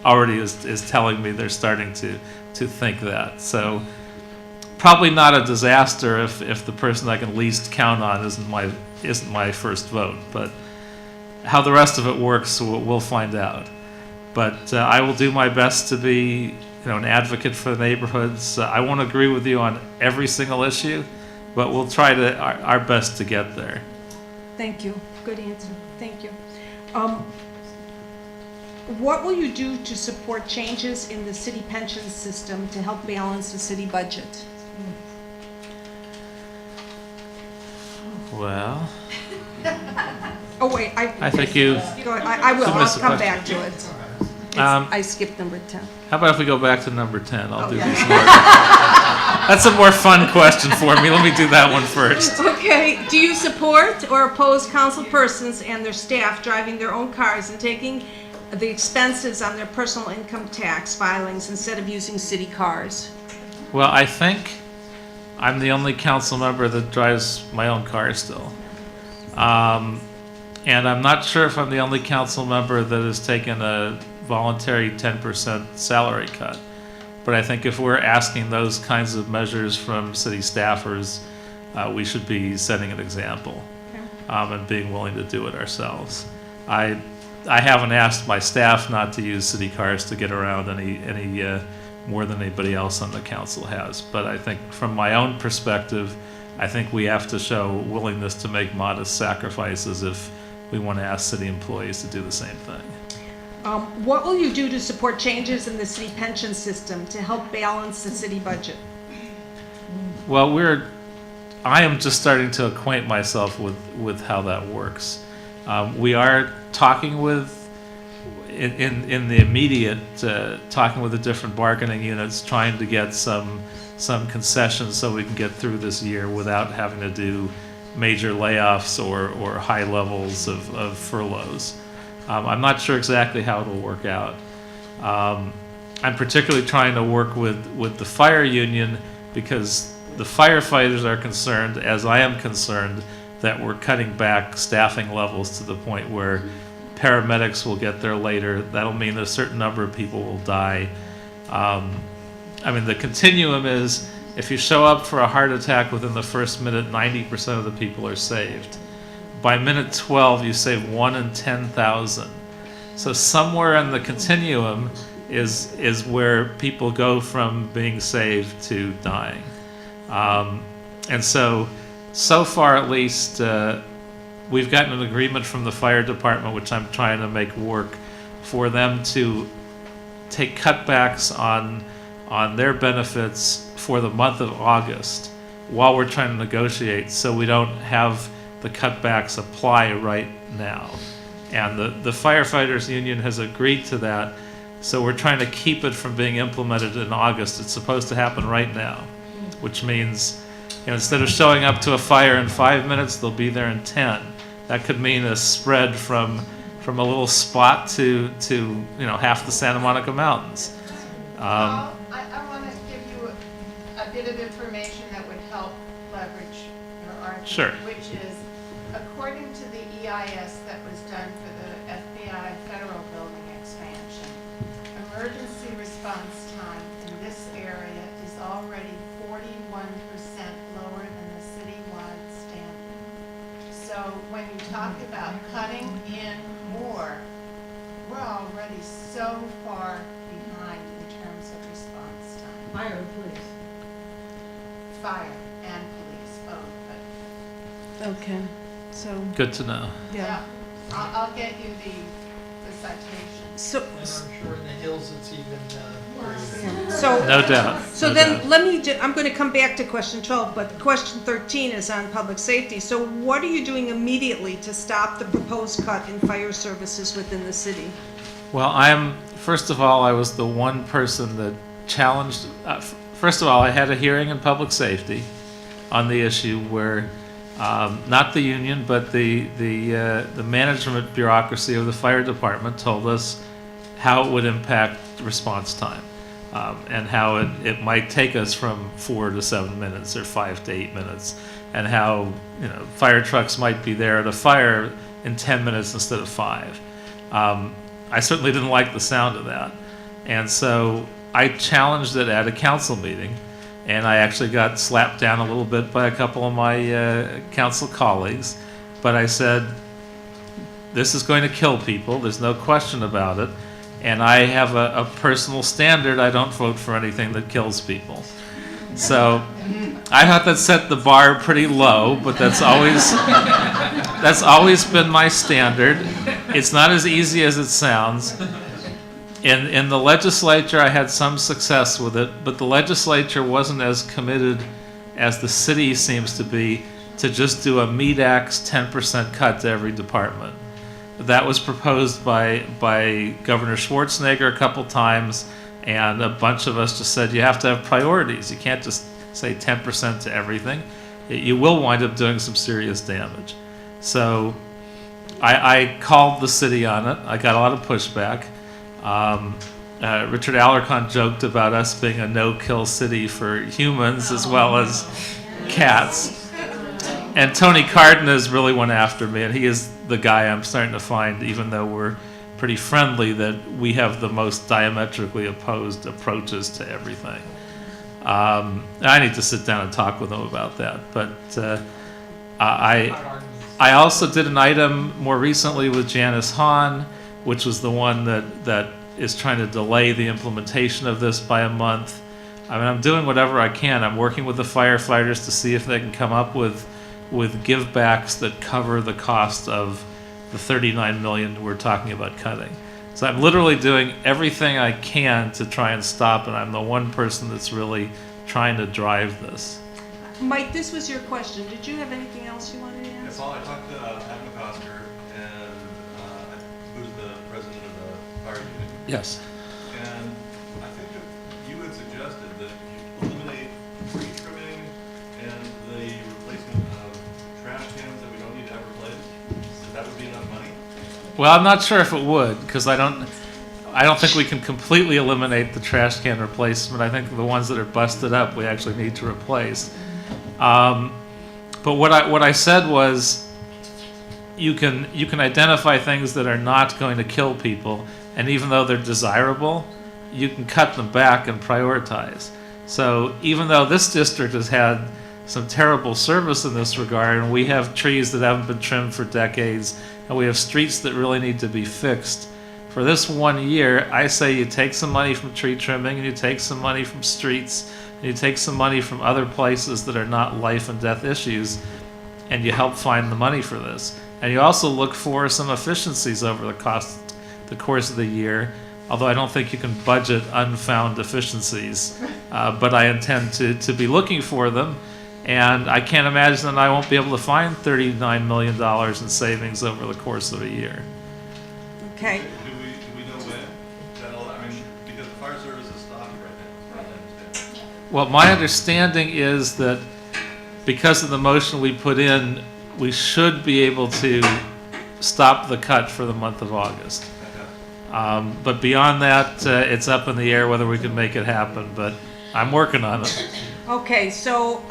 B: already is telling me they're starting to think that. So probably not a disaster if the person I can least count on isn't my first vote. But how the rest of it works, we'll find out. But I will do my best to be, an advocate for the neighborhoods. I won't agree with you on every single issue, but we'll try our best to get there.
A: Thank you. Good answer. Thank you. What will you do to support changes in the city pension system to help balance the city budget?
B: Well,
A: Oh, wait,
B: I think you.
A: Go ahead. I will. I'll
B: Submissive
A: come
B: question.
A: back to it. I skipped number 10.
B: How about if we go back to number 10? I'll do
A: Okay.
B: these more. That's a more fun question for me. Let me do that one first.
A: Okay, do you support or oppose council persons and their staff driving their own cars and taking the expenses on their personal income tax filings instead of using city cars?
B: Well, I think I'm the only council member that drives my own car still. And I'm not sure if I'm the only council member that has taken a voluntary 10% salary cut. But I think if we're asking those kinds of measures from city staffers, we should be setting an example and being willing to do it ourselves. I haven't asked my staff not to use city cars to get around any more than anybody else on the council has. But I think from my own perspective, I think we have to show willingness to make modest sacrifices if we want to ask city employees to do the same thing.
A: What will you do to support changes in the city pension system to help balance the city budget?
B: Well, I am just starting to acquaint myself with how that works. We are talking in the immediate, talking with the different bargaining units, trying to get some concessions so we can get through this year without having to do major layoffs or high levels of furloughs. I'm not sure exactly how it'll work out. I'm particularly trying to work with the fire union because the firefighters are concerned, as I am concerned, that we're cutting back staffing levels to the point where paramedics will get there later. That'll mean a certain number of people will die. The continuum is if you show up for a heart attack within the first minute, 90% of the people are saved. By minute 12, you save 1 in 10,000. So somewhere in the continuum is where people go from being saved to dying. And so far at least, we've gotten an agreement from the fire department, which I'm trying to make work, for them to take cutbacks on their benefits for the month of August while we're trying to negotiate, so we don't have the cutbacks apply right now. And the firefighters union has agreed to that, so we're trying to keep it from being implemented in August. It's supposed to happen right now, which means instead of showing up to a fire in 5 minutes, they'll be there in 10. That could mean a spread from a little spot to half the Santa Monica Mountains.
G: I want to give you a bit of information that would help leverage your argument.
B: Sure.
G: Which is, according to the EIS that was done for the FBI federal building expansion, emergency response time in this area is already 41% lower than the citywide standard. So when you talk about cutting in more, we're already so far behind in terms of response time.
J: Fire and police.
G: Fire and police both,
A: Okay, so,
B: Good to know.
G: but,
A: yeah.
G: I'll get you the citation.
A: So,
N: And I'm sure in the hills it's even worse.
B: No doubt.
A: So
B: no
A: then,
B: doubt.
A: I'm going to come back to question 12, but question 13 is on public safety. So what are you doing immediately to stop the proposed cut in fire services within the city?
B: Well, first of all, I was the one person that challenged, first of all, I had a hearing in public safety on the issue where not the union, but the management bureaucracy of the fire department told us how it would impact response time. and how it might take us from 4 to 7 minutes or 5 to 8 minutes, and how, you know, fire trucks might be there at a fire in 10 minutes instead of 5. I certainly didn't like the sound of that, and so I challenged it at a council meeting, and I actually got slapped down a little bit by a couple of my council colleagues, but I said, this is going to kill people, there's no question about it, and I have a personal standard. I don't vote for anything that kills people. So I thought that set the bar pretty low, but that's always been my standard. It's not as easy as it sounds. In the legislature, I had some success with it, but the legislature wasn't as committed as the city seems to be to just do a meat axe 10% cut to every department. That was proposed by Governor Schwarzenegger a couple times, and a bunch of us just said you have to have priorities. You can't just say 10% to everything. You will wind up doing some serious damage. So I called the city on it. I got a lot of pushback. Richard Alarcon joked about us being a no-kill city for humans as well as cats. And Tony Cardenas really went after me, and he is the guy I'm starting to find, even though we're pretty friendly, that we have the most diametrically opposed approaches to everything. I need to sit down and talk with him about that. But I also did an item more recently with Janice Hahn, which was the one that is trying to delay the implementation of this by a month. I mean, I'm doing whatever I can. I'm working with the firefighters to see if they can come up with give-backs that cover the cost of the $39 million we're talking about cutting. So I'm literally doing everything I can to try and stop, and I'm the one person that's really trying to drive this.
A: Mike, this was your question. Did you have anything else you wanted to ask?
O: Yes, I talked to Pat McCosker, and who's the president of the fire unit.
B: Yes.
O: And I think that you had suggested that you eliminate tree trimming and the replacement of trash cans that we don't need to have replaced. That would be enough money?
B: Well, I'm not sure if it would, because I don't think we can completely eliminate the trash can replacement. I think the ones that are busted up we actually need to replace. But what I said was, you can identify things that are not going to kill people, and even though they're desirable, you can cut them back and prioritize. So even though this district has had some terrible service in this regard, and we have trees that haven't been trimmed for decades, and we have streets that really need to be fixed, for this 1 year, I say you take some money from tree trimming, and you take some money from streets, and you take some money from other places that are not life and death issues, and you help find the money for this. And you also look for some efficiencies over the course of the year, although I don't think you can budget unfound efficiencies, but I intend to be looking for them. And I can't imagine that I won't be able to find $39 million in savings over the course of a year.
A: Okay.
O: Do we know when? I mean, because the fire service is stopped right now, as far as I understand.
B: Well, my understanding is that because of the motion we put in, we should be able to stop the cut for the month of August. But beyond that, it's up in the air whether we can make it happen, but I'm working on it.
A: Okay, so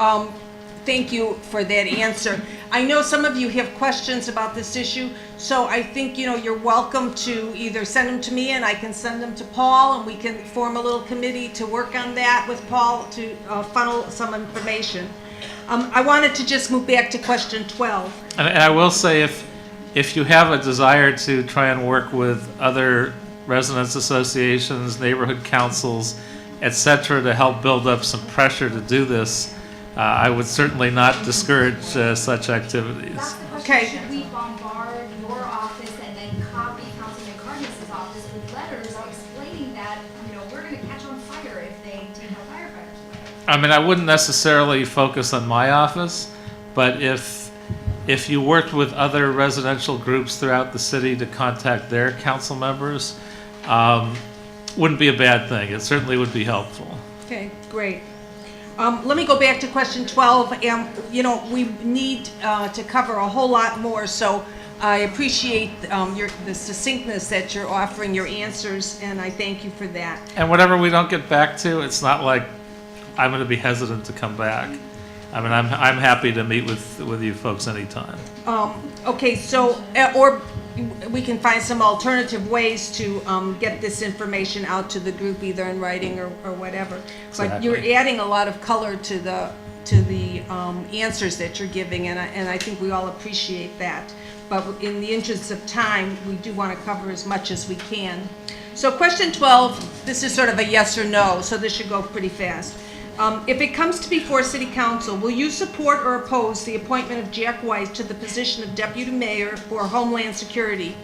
A: thank you for that answer. I know some of you have questions about this issue, so I think you're welcome to either send them to me and I can send them to Paul, and we can form a little committee to work on that with Paul to funnel some information. I wanted to just move back to question 12.
B: And I will say, if you have a desire to try and work with other residents associations, neighborhood councils, etc., to help build up some pressure to do this, I would certainly not discourage such activities.
G: That's the question. Should we bombard your office and then copy Councilman Cardenas' office with letters explaining that, we're going to catch on fire if they take our firefighters away?
B: I mean, I wouldn't necessarily focus on my office, but if you worked with other residential groups throughout the city to contact their council members, wouldn't be a bad thing. It certainly would be helpful.
A: Okay, great. Let me go back to question 12. We need to cover a whole lot more, so I appreciate the succinctness that you're offering your answers, and I thank you for that.
B: And whatever we don't get back to, it's not like I'm going to be hesitant to come back. I mean, I'm happy to meet with you folks anytime.
A: Okay, so, or we can find some alternative ways to get this information out to the group, either in writing or whatever. But you're adding a lot of color to the answers that you're giving, and I think we all appreciate that. But in the interest of time, we do want to cover as much as we can. So question 12, this is sort of a yes or no, so this should go pretty fast. If it comes to before City Council, will you support or oppose the appointment of Jack Weiss to the position of Deputy Mayor for Homeland Security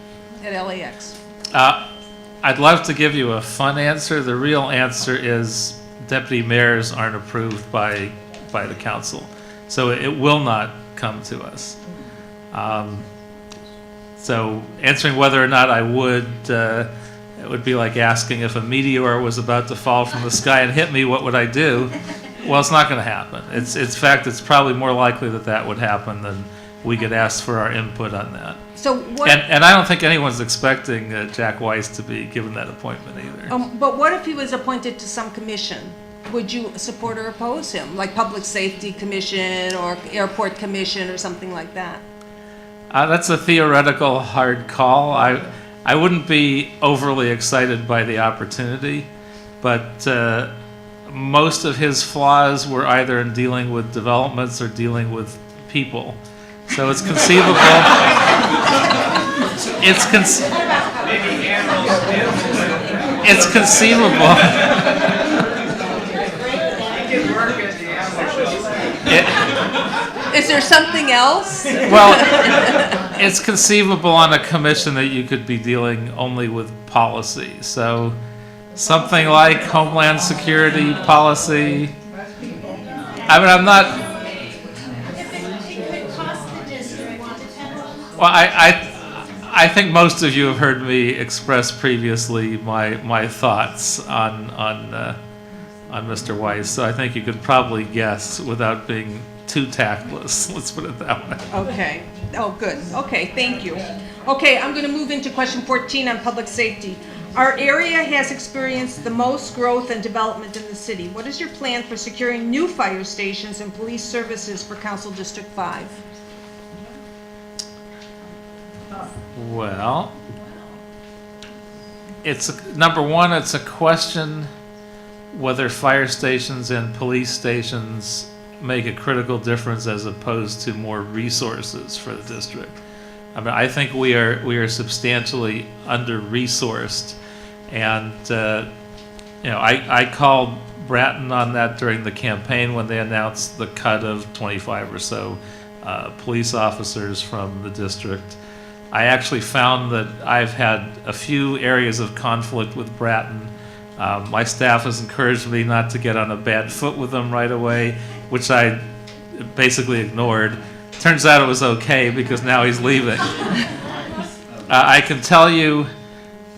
A: at LAX?
B: I'd love to give you a fun answer. The real answer is deputy mayors aren't approved by the council, so it will not come to us. So answering whether or not I would, it would be like asking if a meteor was about to fall from the sky and hit me, what would I do? Well, it's not going to happen. In fact, it's probably more likely that would happen than we get asked for our input on that.
A: So what?
B: And I don't think anyone's expecting Jack Weiss to be given that appointment either.
A: But what if he was appointed to some commission? Would you support or oppose him, like Public Safety Commission or Airport Commission or something like that?
B: That's a theoretical hard call. I wouldn't be overly excited by the opportunity, but most of his flaws were either in dealing with developments or dealing with people. So it's conceivable. It's conceivable.
A: Is there something else?
B: Well, it's conceivable on a commission that you could be dealing only with policy. So something like Homeland Security policy. I mean, I'm not. Well, I think most of you have heard me express previously my thoughts on Mr. Weiss. So I think you could probably guess without being too tactless. Let's put it that way.
A: Okay. Oh, good. Okay, thank you. Okay, I'm going to move into question 14 on public safety. Our area has experienced the most growth and development in the city. What is your plan for securing new fire stations and police services for Council District 5?
B: Well, number one, it's a question whether fire stations and police stations make a critical difference as opposed to more resources for the district. I mean, I think we are substantially under-resourced, and I called Bratton on that during the campaign when they announced the cut of 25 or so police officers from the district. I actually found that I've had a few areas of conflict with Bratton. My staff has encouraged me not to get on a bad foot with them right away, which I basically ignored. Turns out it was okay because now he's leaving. I can tell you,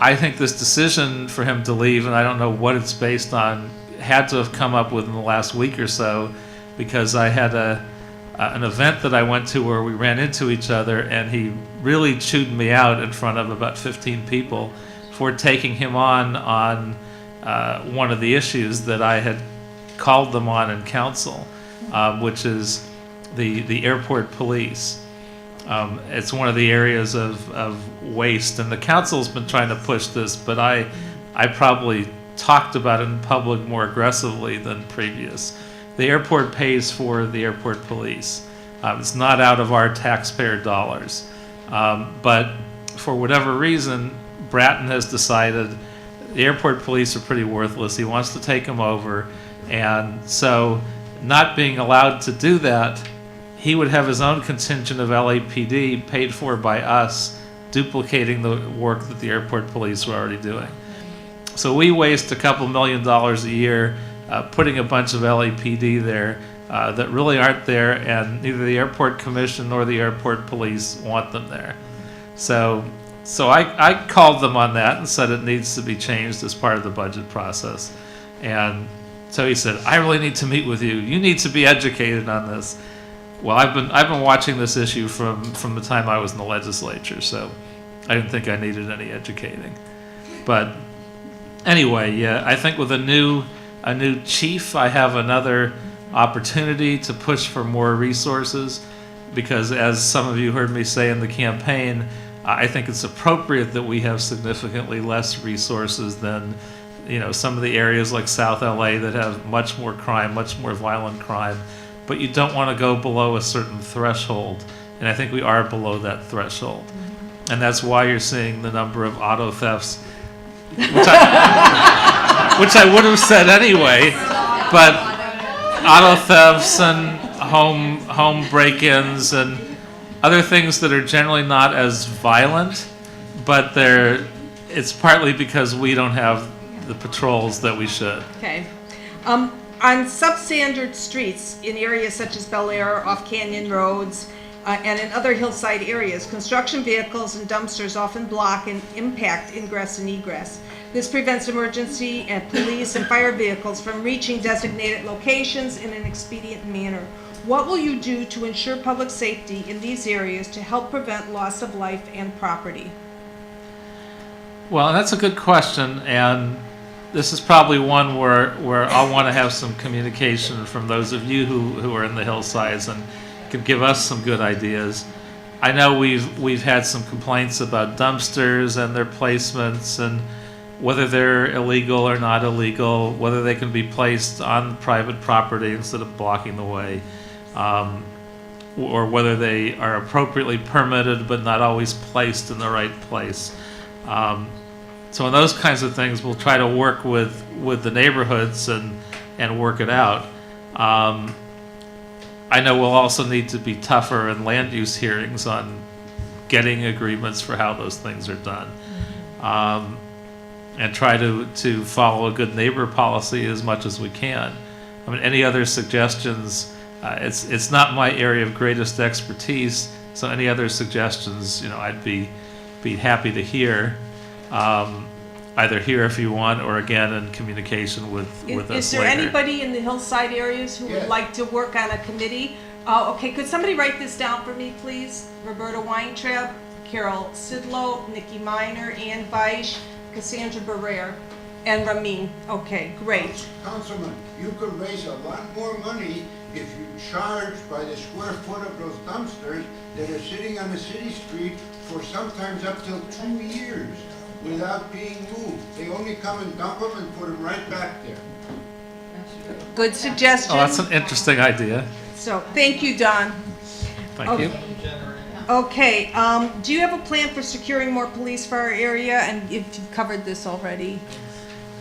B: I think this decision for him to leave, and I don't know what it's based on, had to have come up within the last week or so, because I had an event that I went to where we ran into each other, and he really chewed me out in front of about 15 people for taking him on one of the issues that I had called them on in council, which is the airport police. It's one of the areas of waste, and the council's been trying to push this, but I probably talked about it in public more aggressively than previous. The airport pays for the airport police. It's not out of our taxpayer dollars. But for whatever reason, Bratton has decided the airport police are pretty worthless. He wants to take them over. And so, not being allowed to do that, he would have his own contingent of LAPD paid for by us, duplicating the work that the airport police were already doing. So we waste a couple $1 million a year putting a bunch of LAPD there that really aren't there, and neither the airport commission nor the airport police want them there. So I called them on that and said it needs to be changed as part of the budget process. And so he said, I really need to meet with you. You need to be educated on this. well, I've been watching this issue from the time I was in the legislature, so I didn't think I needed any educating. But anyway, yeah, I think with a new chief, I have another opportunity to push for more resources, because as some of you heard me say in the campaign, I think it's appropriate that we have significantly less resources than, some of the areas like South LA that have much more crime, much more violent crime, but you don't want to go below a certain threshold, and I think we are below that threshold. And that's why you're seeing the number of auto thefts, which I would have said anyway, but auto thefts and home break-ins and other things that are generally not as violent, but it's partly because we don't have the patrols that we should.
A: Okay. On substandard streets in areas such as Bel Air, off Canyon roads, and in other hillside areas, construction vehicles and dumpsters often block and impact ingress and egress. This prevents emergency and police and fire vehicles from reaching designated locations in an expedient manner. What will you do to ensure public safety in these areas to help prevent loss of life and property?
B: Well, that's a good question, and this is probably one where I'll want to have some communication from those of you who are in the hillsides and can give us some good ideas. I know we've had some complaints about dumpsters and their placements and whether they're illegal or not illegal, whether they can be placed on private property instead of blocking the way, or whether they are appropriately permitted but not always placed in the right place. So in those kinds of things, we'll try to work with the neighborhoods and work it out. I know we'll also need to be tougher in land use hearings on getting agreements for how those things are done. And try to follow a good neighbor policy as much as we can. I mean, any other suggestions? It's not my area of greatest expertise, so any other suggestions, I'd be happy to hear. Either here if you want, or again in communication with us later.
A: Is there anybody in the hillside areas who would like to work on a committee? Okay, could somebody write this down for me, please? Roberta Weintraub, Carol Sidlow, Nikki Miner, Ann Beisch, Cassandra Barrere, and Ramin. Okay, great.
P: Councilman, you could raise a lot more money if you charge by the square foot of those dumpsters that are sitting on the city street for sometimes up till 2 years without being moved. They only come and dump them and put them right back there.
A: Good suggestion.
B: Oh, that's an interesting idea.
A: So, thank you, Don.
B: Thank you.
A: Okay, do you have a plan for securing more police for our area? And if you've covered this already.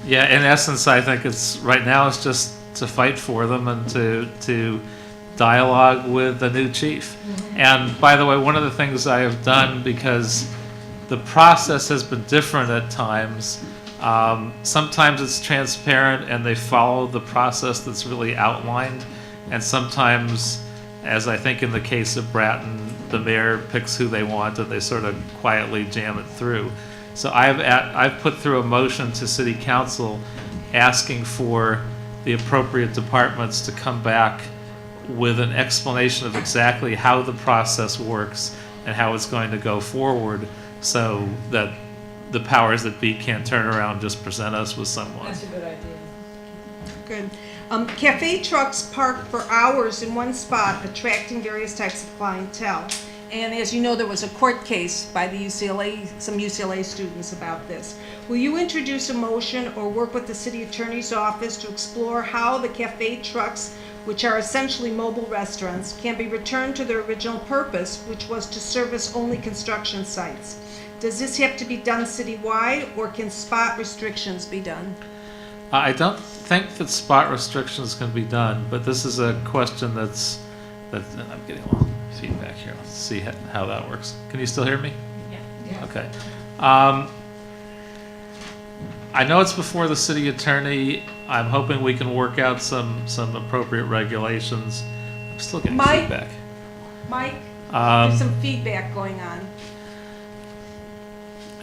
B: Yeah, in essence, I think right now it's just to fight for them and to dialogue with the new chief. And by the way, one of the things I have done, because the process has been different at times, sometimes it's transparent and they follow the process that's really outlined, and sometimes, as I think in the case of Bratton, the mayor picks who they want and they sort of quietly jam it through. So I've put through a motion to City Council asking for the appropriate departments to come back with an explanation of exactly how the process works and how it's going to go forward, so that the powers that be can't turn around and just present us with someone.
A: That's a good idea. Good. Cafe trucks park for hours in one spot, attracting various types of clientele. And as you know, there was a court case by the some UCLA students about this. Will you introduce a motion or work with the city attorney's office to explore how the cafe trucks, which are essentially mobile restaurants, can be returned to their original purpose, which was to service only construction sites? Does this have to be done citywide, or can spot restrictions be done?
B: I don't think that spot restrictions can be done, but this is a question and I'm getting a little feedback here. Let's see how that works. Can you still hear me?
C: Yeah.
B: Okay. I know it's before the city attorney. I'm hoping we can work out some appropriate regulations. I'm still getting feedback.
A: Mike, there's some feedback going on.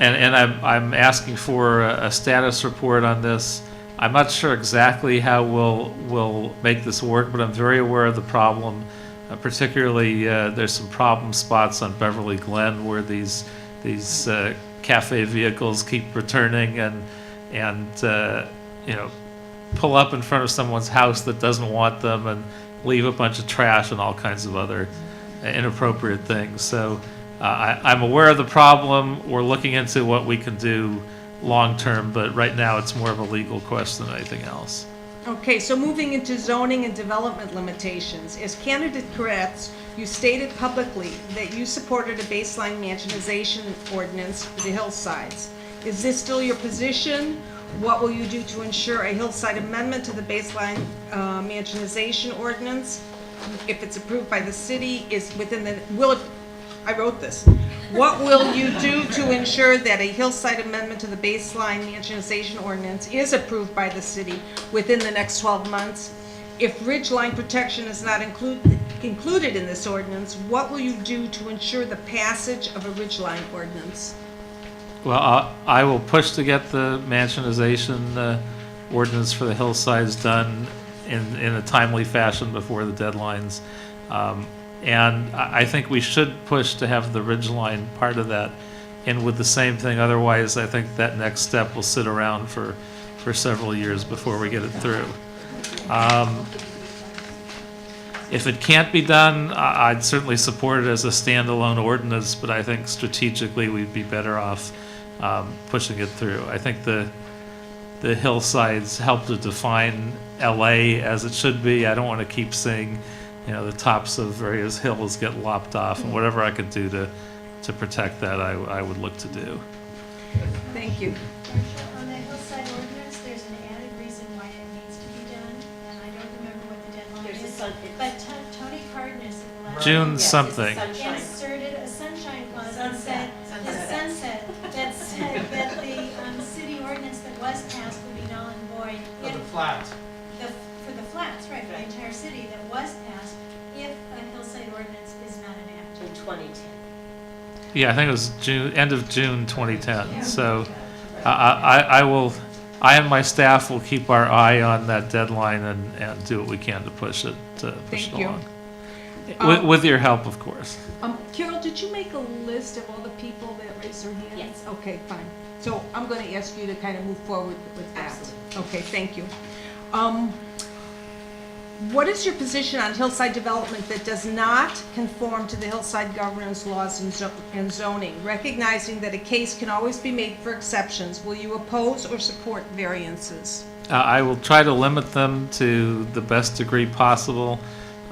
B: And I'm asking for a status report on this. I'm not sure exactly how we'll make this work, but I'm very aware of the problem. Particularly, there's some problem spots on Beverly Glen where these cafe vehicles keep returning and pull up in front of someone's house that doesn't want them and leave a bunch of trash and all kinds of other inappropriate things. So I'm aware of the problem. We're looking into what we can do long-term, but right now it's more of a legal question than anything else.
A: Okay, so moving into zoning and development limitations. As candidate Kretz, you stated publicly that you supported a baseline mansionization ordinance for the hillsides. Is this still your position? What will you do to ensure a hillside amendment to the baseline mansionization ordinance, if it's approved by the city, is within the, I wrote this. What will you do to ensure that a hillside amendment to the baseline mansionization ordinance is approved by the city within the next 12 months? If ridgeline protection is not included in this ordinance, what will you do to ensure the passage of a ridgeline ordinance?
B: Well, I will push to get the mansionization ordinance for the hillsides done in a timely fashion before the deadlines. And I think we should push to have the ridgeline part of that in with the same thing. Otherwise, I think that next step will sit around for several years before we get it through. If it can't be done, I'd certainly support it as a standalone ordinance, but I think strategically we'd be better off pushing it through. I think the hillsides help to define LA as it should be. I don't want to keep seeing, the tops of various hills get lopped off, and whatever I could do to protect that, I would look to do.
A: Thank you.
G: On the hillside ordinance, there's an added reason why it needs to be done, and I don't remember what the deadline
K: There's a
G: is.
K: sun-
G: But Tony Cardenas at the last.
B: June
K: Yes, it's a
B: something.
K: sunshine.
G: Inserted a sunshine clause that said,
K: Sunset.
G: the sunset, that said that the city ordinance that was passed would be null and void.
N: For
G: if
N: the flat.
G: For the flats, right, for the entire city that was passed, if a hillside ordinance is not enacted.
K: In 2010.
B: Yeah, I think it was end of June 2010. So I and my staff will keep our eye on that deadline and do what we can to push it
A: Thank you.
B: along. With your help, of course.
A: Carol, did you make a list of all the people that raised their hands?
K: Yes.
A: Okay, fine. So I'm going to ask you to kind of move forward with that.
K: Absolutely.
A: Okay, thank you. What is your position on hillside development that does not conform to the hillside governance laws and zoning? Recognizing that a case can always be made for exceptions, will you oppose or support variances?
B: I will try to limit them to the best degree possible.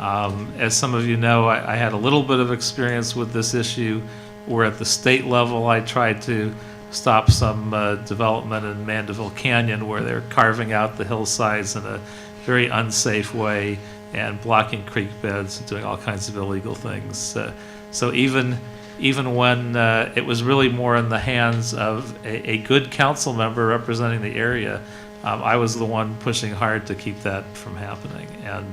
B: As some of you know, I had a little bit of experience with this issue, where at the state level I tried to stop some development in Mandeville Canyon, where they're carving out the hillsides in a very unsafe way and blocking creek beds and doing all kinds of illegal things. So even when it was really more in the hands of a good council member representing the area, I was the one pushing hard to keep that from happening, and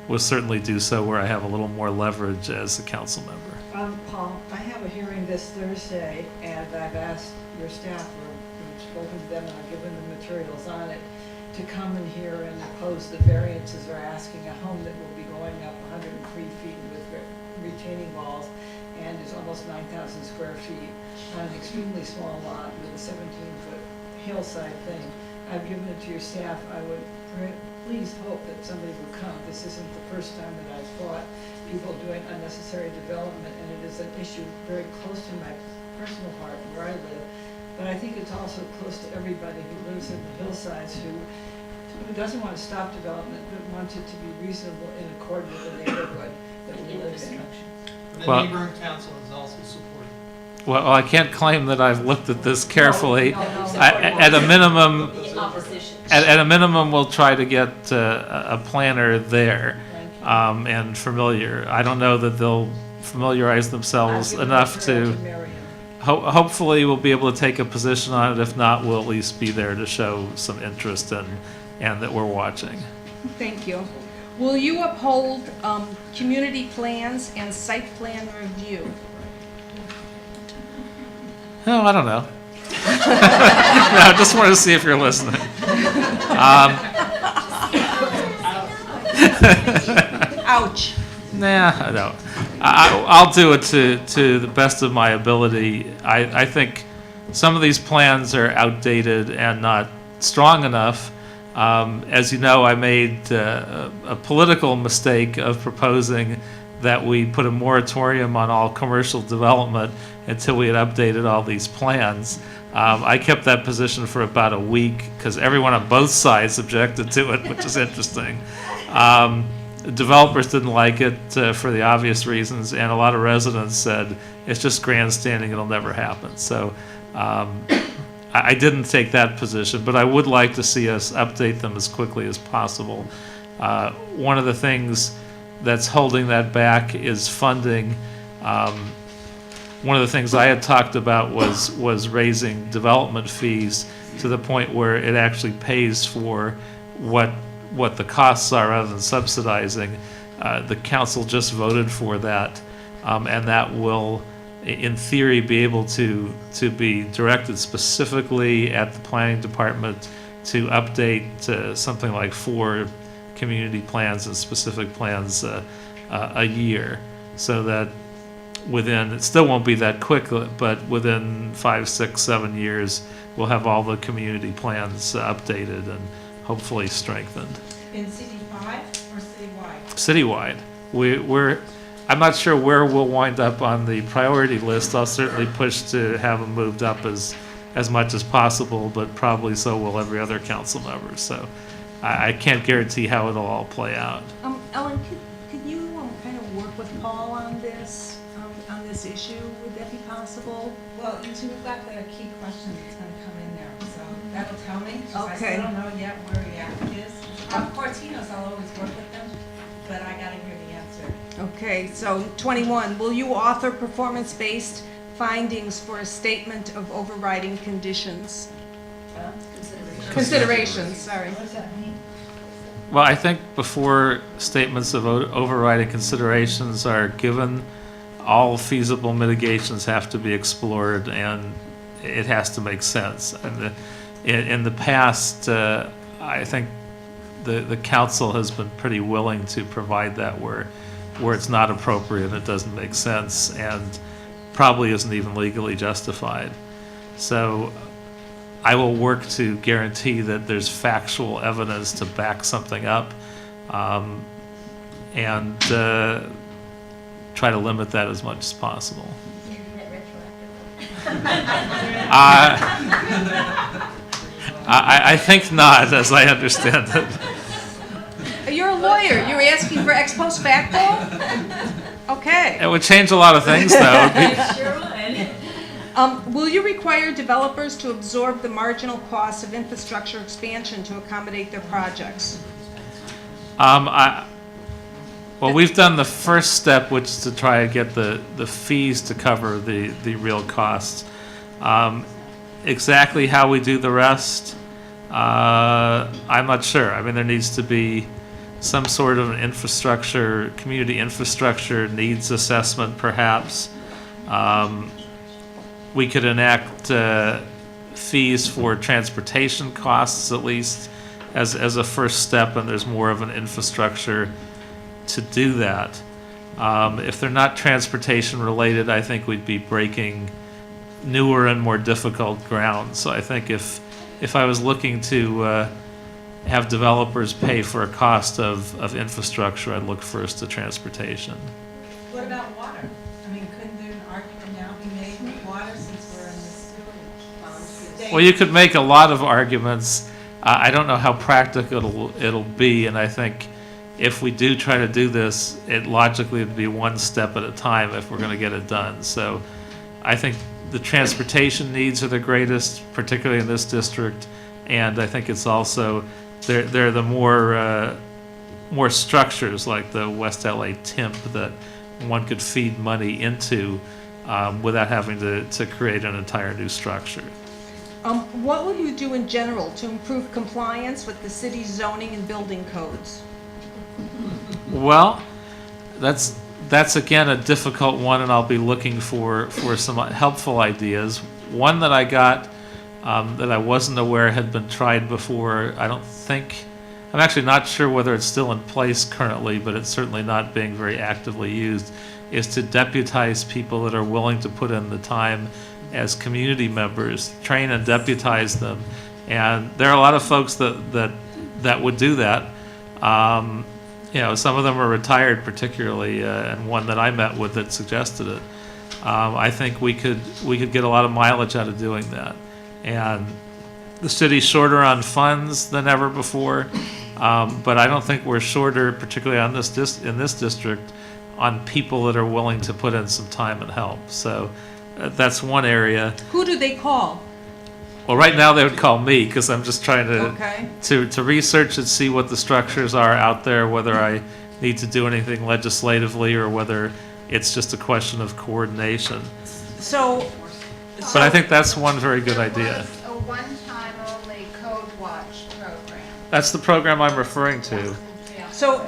B: will certainly do so where I have a little more leverage as a council member.
Q: Paul, I have a hearing this Thursday, and I've asked your staff, or we've spoken to them, and I've given them materials on it, to come in here and oppose the variances. They're asking a home that will be going up 103 feet with retaining walls and is almost 9,000 square feet on an extremely small lot with a 17-foot hillside thing. I've given it to your staff. I would please hope that somebody will come. This isn't the first time that I've fought people doing unnecessary development, and it is an issue very close to my personal heart where I live. But I think it's also close to everybody who lives in the hillsides who doesn't want to stop development, but wants it to be reasonable in accord with the neighborhood that we live in.
N: And the
B: Well-
N: neighboring council is also supportive.
B: Well, I can't claim that I've looked at this carefully. At a minimum,
K: The opposition.
B: at a minimum, we'll try to get a planner there and familiar. I don't know that they'll familiarize themselves enough to. Hopefully, we'll be able to take a position on it. If not, we'll at least be there to show some interest and that we're watching.
A: Thank you. Will you uphold community plans and site plan review?
B: Oh, I don't know. No, I just wanted to see if you're listening.
A: Ouch.
B: Nah, no. I'll do it to the best of my ability. I think some of these plans are outdated and not strong enough. As you know, I made a political mistake of proposing that we put a moratorium on all commercial development until we had updated all these plans. I kept that position for about a week because everyone on both sides objected to it, which is interesting. Developers didn't like it for the obvious reasons, and a lot of residents said, it's just grandstanding, it'll never happen. So I didn't take that position, but I would like to see us update them as quickly as possible. One of the things that's holding that back is funding. One of the things I had talked about was raising development fees to the point where it actually pays for what the costs are rather than subsidizing. The council just voted for that, and that will, in theory, be able to be directed specifically at the planning department to update something like 4 community plans and specific plans a year, so that within, it still won't be that quick, but within 5, 6, 7 years, we'll have all the community plans updated and hopefully strengthened.
J: In CD5 or citywide?
B: Citywide. I'm not sure where we'll wind up on the priority list. I'll certainly push to have them moved up as much as possible, but probably so will every other council member. So I can't guarantee how it'll all play out.
A: Ellen, could you kind of work with Paul on this issue? Would that be possible?
J: Well, we've got the key question that's going to come in there, so that'll tell me. 'Cause I
A: Okay.
J: still don't know yet where React is. Of course, he knows I'll always work with them, but I got to hear the answer.
A: Okay, so 21, will you author performance-based findings for a statement of overriding conditions? Considerations, sorry.
Q: What does that mean?
B: Well, I think before statements of overriding considerations are given, all feasible mitigations have to be explored, and it has to make sense. And in the past, I think the council has been pretty willing to provide that where it's not appropriate, it doesn't make sense, and probably isn't even legally justified. So I will work to guarantee that there's factual evidence to back something up, and try to limit that as much as possible. I think not, as I understand it.
A: You're a lawyer, you're asking for ex post facto? Okay.
B: It would change a lot of things, though.
A: Sure would. Will you require developers to absorb the marginal cost of infrastructure expansion to accommodate their projects?
B: Well, we've done the first step, which is to try to get the fees to cover the real costs. Exactly how we do the rest, I'm not sure. I mean, there needs to be some sort of an infrastructure, community infrastructure needs assessment, perhaps. We could enact fees for transportation costs, at least, as a first step, and there's more of an infrastructure to do that. If they're not transportation related, I think we'd be breaking newer and more difficult ground. So I think if I was looking to have developers pay for a cost of infrastructure, I'd look first to transportation.
J: What about water? I mean, couldn't there an argument now be made with water since we're in this state?
B: Well, you could make a lot of arguments. I don't know how practical it'll be, and I think if we do try to do this, it logically would be one step at a time if we're going to get it done. So I think the transportation needs are the greatest, particularly in this district, and I think it's also, there are the more structures like the West LA TIMP that one could feed money into without having to create an entire new structure.
A: What will you do in general to improve compliance with the city's zoning and building codes?
B: Well, that's again a difficult one, and I'll be looking for some helpful ideas. One that I got that I wasn't aware had been tried before, I don't think I'm actually not sure whether it's still in place currently, but it's certainly not being very actively used, is to deputize people that are willing to put in the time as community members, train and deputize them. And there are a lot of folks that would do that. Some of them are retired, particularly, and one that I met with that suggested it. I think we could get a lot of mileage out of doing that. And the city's shorter on funds than ever before, but I don't think we're shorter, particularly on in this district, on people that are willing to put in some time and help. So that's one area.
A: Who do they call?
B: Well, right now they would call me because I'm just trying
A: Okay.
B: to research and see what the structures are out there, whether I need to do anything legislatively or whether it's just a question of coordination.
A: So,
B: But I think that's one very good idea.
G: A one-time only Code Watch program.
B: That's the program I'm referring to.
A: So,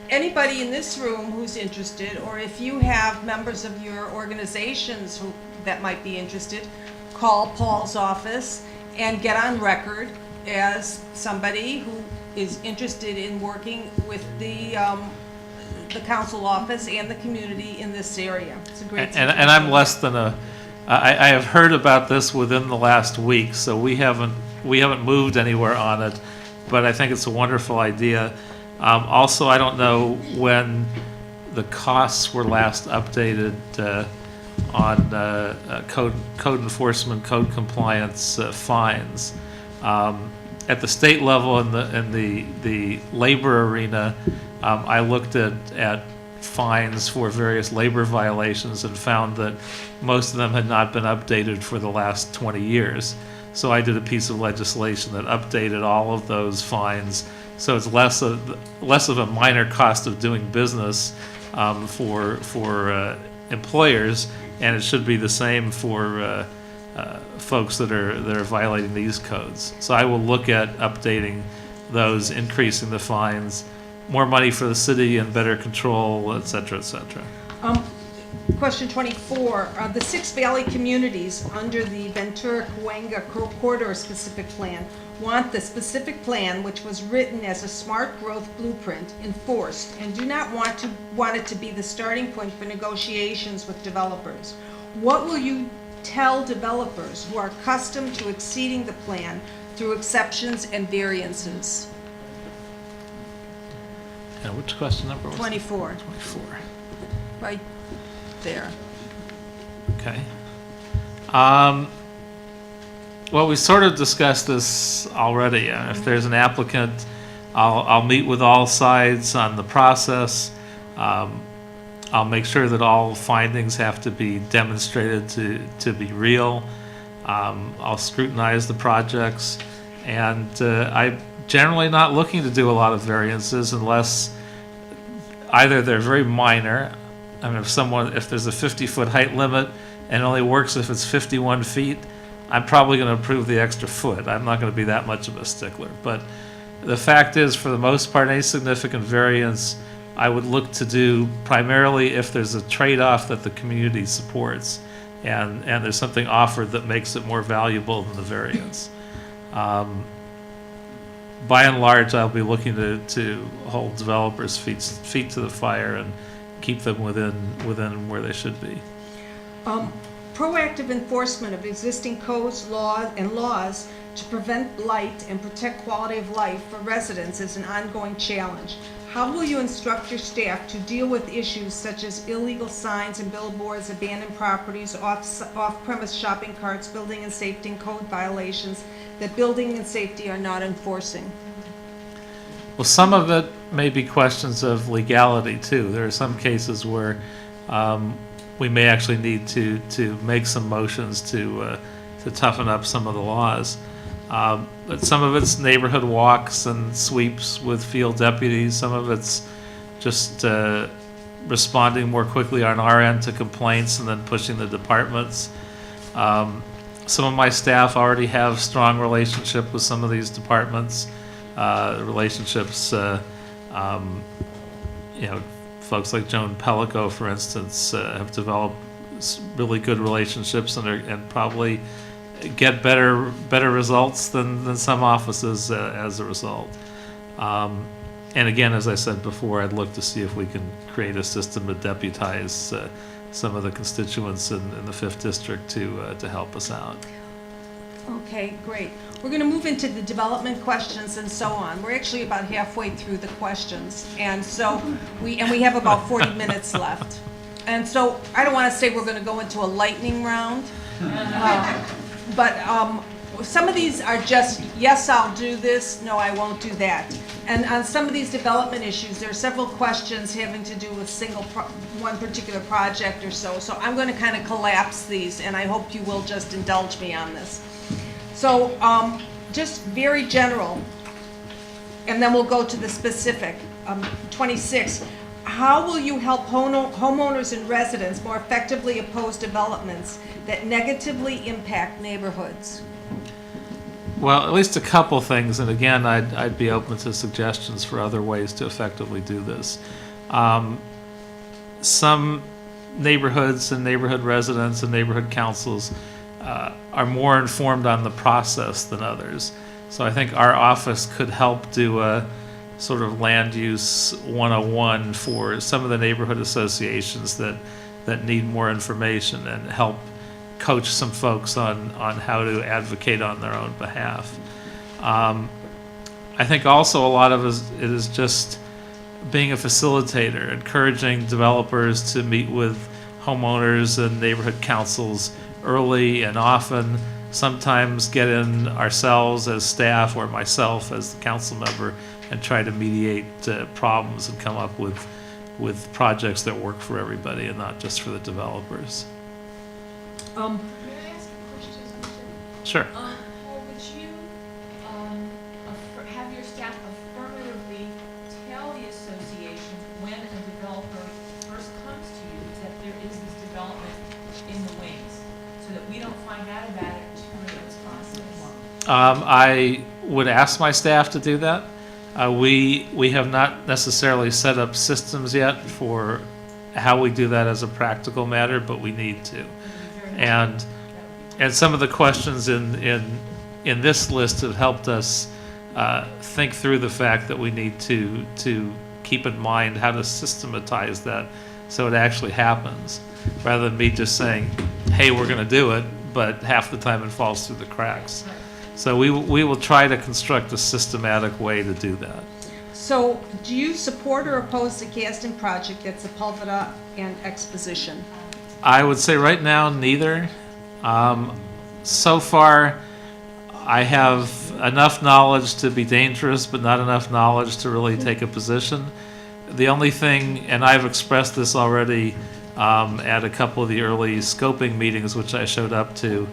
A: anybody in this room who's interested, or if you have members of your organizations that might be interested, call Paul's office and get on record as somebody who is interested in working with the council office and the community in this area. It's a great
B: And I'm less than I have heard about this within the last week, so we haven't moved anywhere on it, but I think it's a wonderful idea. Also, I don't know when the costs were last updated on code enforcement, code compliance fines. At the state level in the labor arena, I looked at fines for various labor violations and found that most of them had not been updated for the last 20 years. So I did a piece of legislation that updated all of those fines, so it's less of a minor cost of doing business for employers, and it should be the same for folks that are violating these codes. So I will look at updating those, increasing the fines, more money for the city and better control, et cetera, et cetera.
A: Question 24, the 6 Valley communities under the Ventura-Cahuenga Corridor Specific Plan want the specific plan, which was written as a smart growth blueprint, enforced, and do not want it to be the starting point for negotiations with developers. What will you tell developers who are accustomed to exceeding the plan through exceptions and variances?
B: And which question number was it?
A: 24.
B: 24.
A: Right there.
B: Okay. Well, we sort of discussed this already. If there's an applicant, I'll meet with all sides on the process. I'll make sure that all findings have to be demonstrated to be real. I'll scrutinize the projects, and I'm generally not looking to do a lot of variances unless either they're very minor. I mean, if there's a 50-foot height limit and it only works if it's 51 feet, I'm probably going to approve the extra foot. I'm not going to be that much of a stickler. But the fact is, for the most part, any significant variance I would look to do primarily if there's a trade-off that the community supports and there's something offered that makes it more valuable than the variance. By and large, I'll be looking to hold developers' feet to the fire and keep them within where they should be.
A: Proactive enforcement of existing codes, laws to prevent blight and protect quality of life for residents is an ongoing challenge. How will you instruct your staff to deal with issues such as illegal signs and billboards, abandoned properties, off-premise shopping carts, building and safety and code violations that building and safety are not enforcing?
B: Well, some of it may be questions of legality too. There are some cases where we may actually need to make some motions to toughen up some of the laws. But some of it's neighborhood walks and sweeps with field deputies. Some of it's just responding more quickly on our end to complaints and then pushing the departments. Some of my staff already have strong relationship with some of these departments. Relationships, folks like Joan Pellico, for instance, have developed really good relationships and probably get better results than some offices as a result. And again, as I said before, I'd look to see if we can create a system to deputize some of the constituents in the 5th District to help us out.
A: Okay, great. We're going to move into the development questions and so on. We're actually about halfway through the questions, and so we have about 40 minutes left. And so I don't want to say we're going to go into a lightning round, but some of these are just, yes, I'll do this, no, I won't do that. And on some of these development issues, there are several questions having to do with one particular project or so. So I'm going to kind of collapse these, and I hope you will just indulge me on this. So just very general, and then we'll go to the specific. 26, how will you help homeowners and residents more effectively oppose developments that negatively impact neighborhoods?
B: Well, at least a couple things, and again, I'd be open to suggestions for other ways to effectively do this. Some neighborhoods and neighborhood residents and neighborhood councils are more informed on the process than others. So I think our office could help do a sort of land use 101 for some of the neighborhood associations that need more information, and help coach some folks on how to advocate on their own behalf. I think also a lot of it is just being a facilitator, encouraging developers to meet with homeowners and neighborhood councils early and often, sometimes get in ourselves as staff or myself as the council member and try to mediate problems and come up with projects that work for everybody and not just for the developers.
G: May I ask a question?
B: Sure.
G: Paul, would you have your staff affirmatively tell the association when a developer first comes to you that there is this development in the wings, so that we don't find out about it too late in this process?
B: I would ask my staff to do that. We have not necessarily set up systems yet for how we do that as a practical matter, but we need to. And some of the questions in this list have helped us think through the fact that we need to keep in mind how to systematize that so it actually happens, rather than me just saying, hey, we're going to do it, but half the time it falls through the cracks. So we will try to construct a systematic way to do that.
A: So do you support or oppose the Gaston project at Sepulveda and Exposition?
B: I would say right now, neither. So far, I have enough knowledge to be dangerous, but not enough knowledge to really take a position. The only thing, and I've expressed this already at a couple of the early scoping meetings, which I showed up to,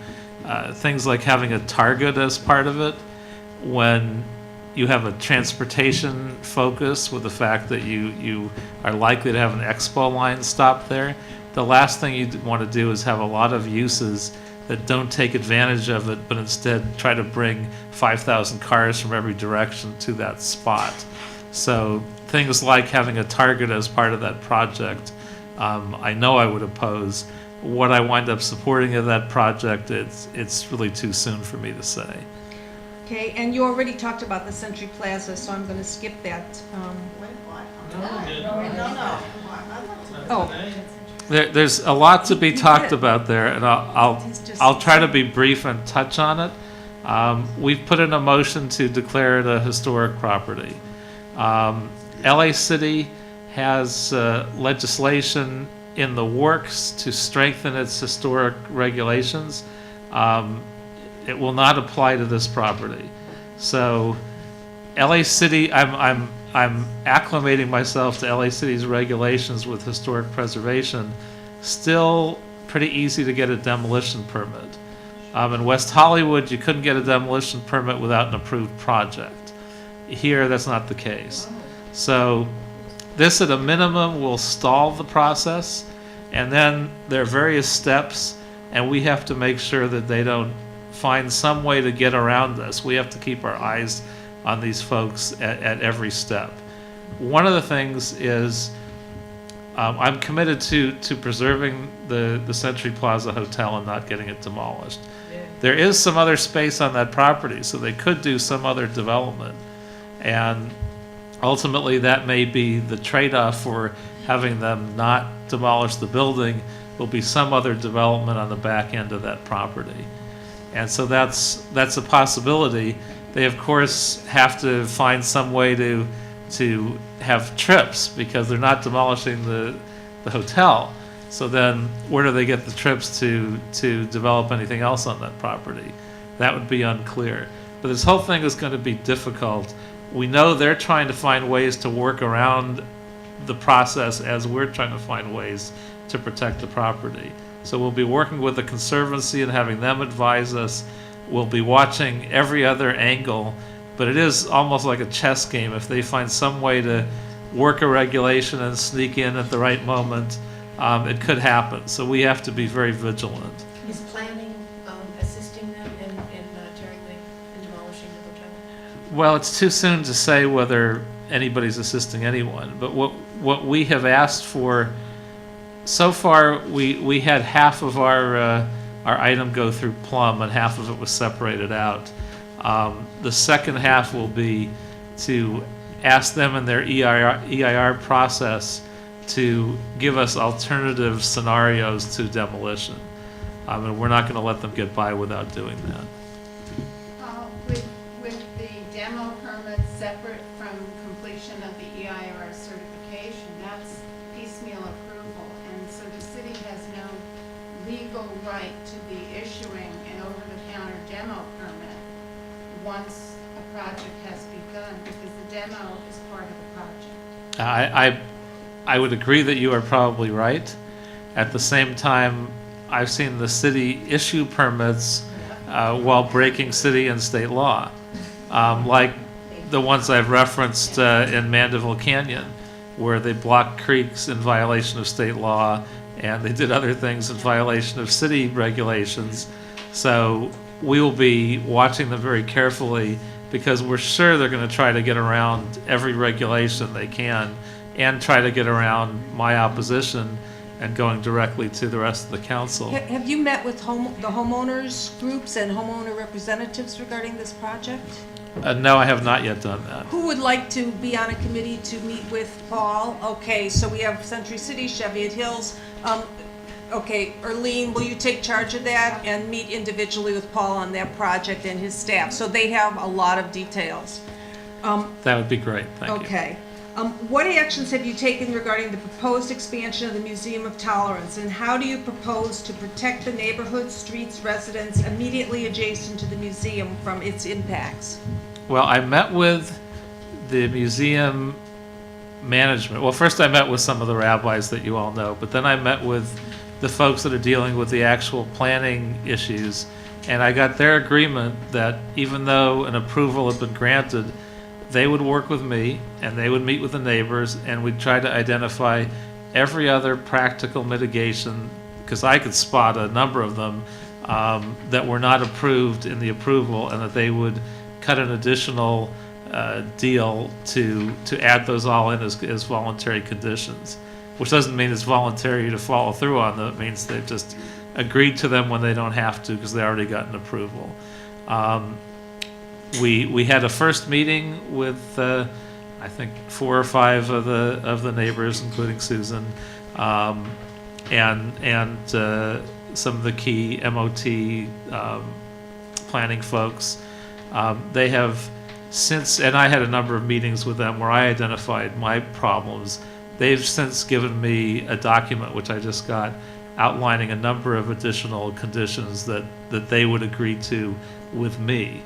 B: things like having a target as part of it, when you have a transportation focus with the fact that you are likely to have an expo line stop there. The last thing you want to do is have a lot of uses that don't take advantage of it, but instead try to bring 5,000 cars from every direction to that spot. So things like having a target as part of that project, I know I would oppose. What I wind up supporting of that project, it's really too soon for me to say.
A: Okay, and you already talked about the Century Plaza, so I'm going to skip that. Oh.
B: There's a lot to be talked about there, and I'll try to be brief and touch on it. We've put in a motion to declare it a historic property. LA City has legislation in the works to strengthen its historic regulations. It will not apply to this property. So LA City, I'm acclimating myself to LA City's regulations with historic preservation. Still pretty easy to get a demolition permit. In West Hollywood, you couldn't get a demolition permit without an approved project. Here, that's not the case. So this, at a minimum, will stall the process, and then there are various steps, and we have to make sure that they don't find some way to get around this. We have to keep our eyes on these folks at every step. One of the things is I'm committed to preserving the Century Plaza Hotel and not getting it demolished. Yeah. There is some other space on that property, so they could do some other development. And ultimately, that may be the trade-off for having them not demolish the building, will be some other development on the back end of that property. And so that's a possibility. They, of course, have to find some way to have trips, because they're not demolishing the hotel. So then where do they get the trips to develop anything else on that property? That would be unclear. But this whole thing is going to be difficult. We know they're trying to find ways to work around the process as we're trying to find ways to protect the property. So we'll be working with the Conservancy and having them advise us. We'll be watching every other angle, but it is almost like a chess game. If they find some way to work a regulation and sneak in at the right moment, it could happen. So we have to be very vigilant.
R: Is planning assisting them in tearing and demolishing the hotel?
B: Well, it's too soon to say whether anybody's assisting anyone, but what we have asked for so far, we had half of our item go through Plum and half of it was separated out. The second half will be to ask them in their EIR process to give us alternative scenarios to demolition. And we're not going to let them get by without doing that.
G: With the demo permit separate from completion of the EIR certification, that's piecemeal approval, and so the city has no legal right to be issuing an over-the-counter demo permit once a project has begun, because the demo is part of the project.
B: I would agree that you are probably right. At the same time, I've seen the city issue permits while breaking city and state law, like the ones I've referenced in Mandeville Canyon, where they blocked creeks in violation of state law, and they did other things in violation of city regulations. So we will be watching them very carefully, because we're sure they're going to try to get around every regulation they can and try to get around my opposition and going directly to the rest of the council.
A: Have you met with the homeowners groups and homeowner representatives regarding this project?
B: No, I have not yet done that.
A: Who would like to be on a committee to meet with Paul? Okay, so we have Century City, Cheviot Hills. Okay, Erlene, will you take charge of that and meet individually with Paul on that project and his staff? So they have a lot of details.
B: That would be great, thank you.
A: Okay. What actions have you taken regarding the proposed expansion of the Museum of Tolerance, and how do you propose to protect the neighborhood, streets, residents immediately adjacent to the museum from its impacts?
B: Well, I met with the museum management. Well, first I met with some of the rabbis that you all know, but then I met with the folks that are dealing with the actual planning issues, and I got their agreement that even though an approval had been granted, they would work with me and they would meet with the neighbors, and we'd try to identify every other practical mitigation, because I could spot a number of them that were not approved in the approval, and that they would cut an additional deal to add those all in as voluntary conditions, which doesn't mean it's voluntary to follow through on them. It means they've just agreed to them when they don't have to, because they already got an approval. We had a first meeting with I think 4 or 5 of the neighbors, including Susan, and some of the key MOT planning folks. They have since, and I had a number of meetings with them where I identified my problems. They've since given me a document, which I just got, outlining a number of additional conditions that they would agree to with me.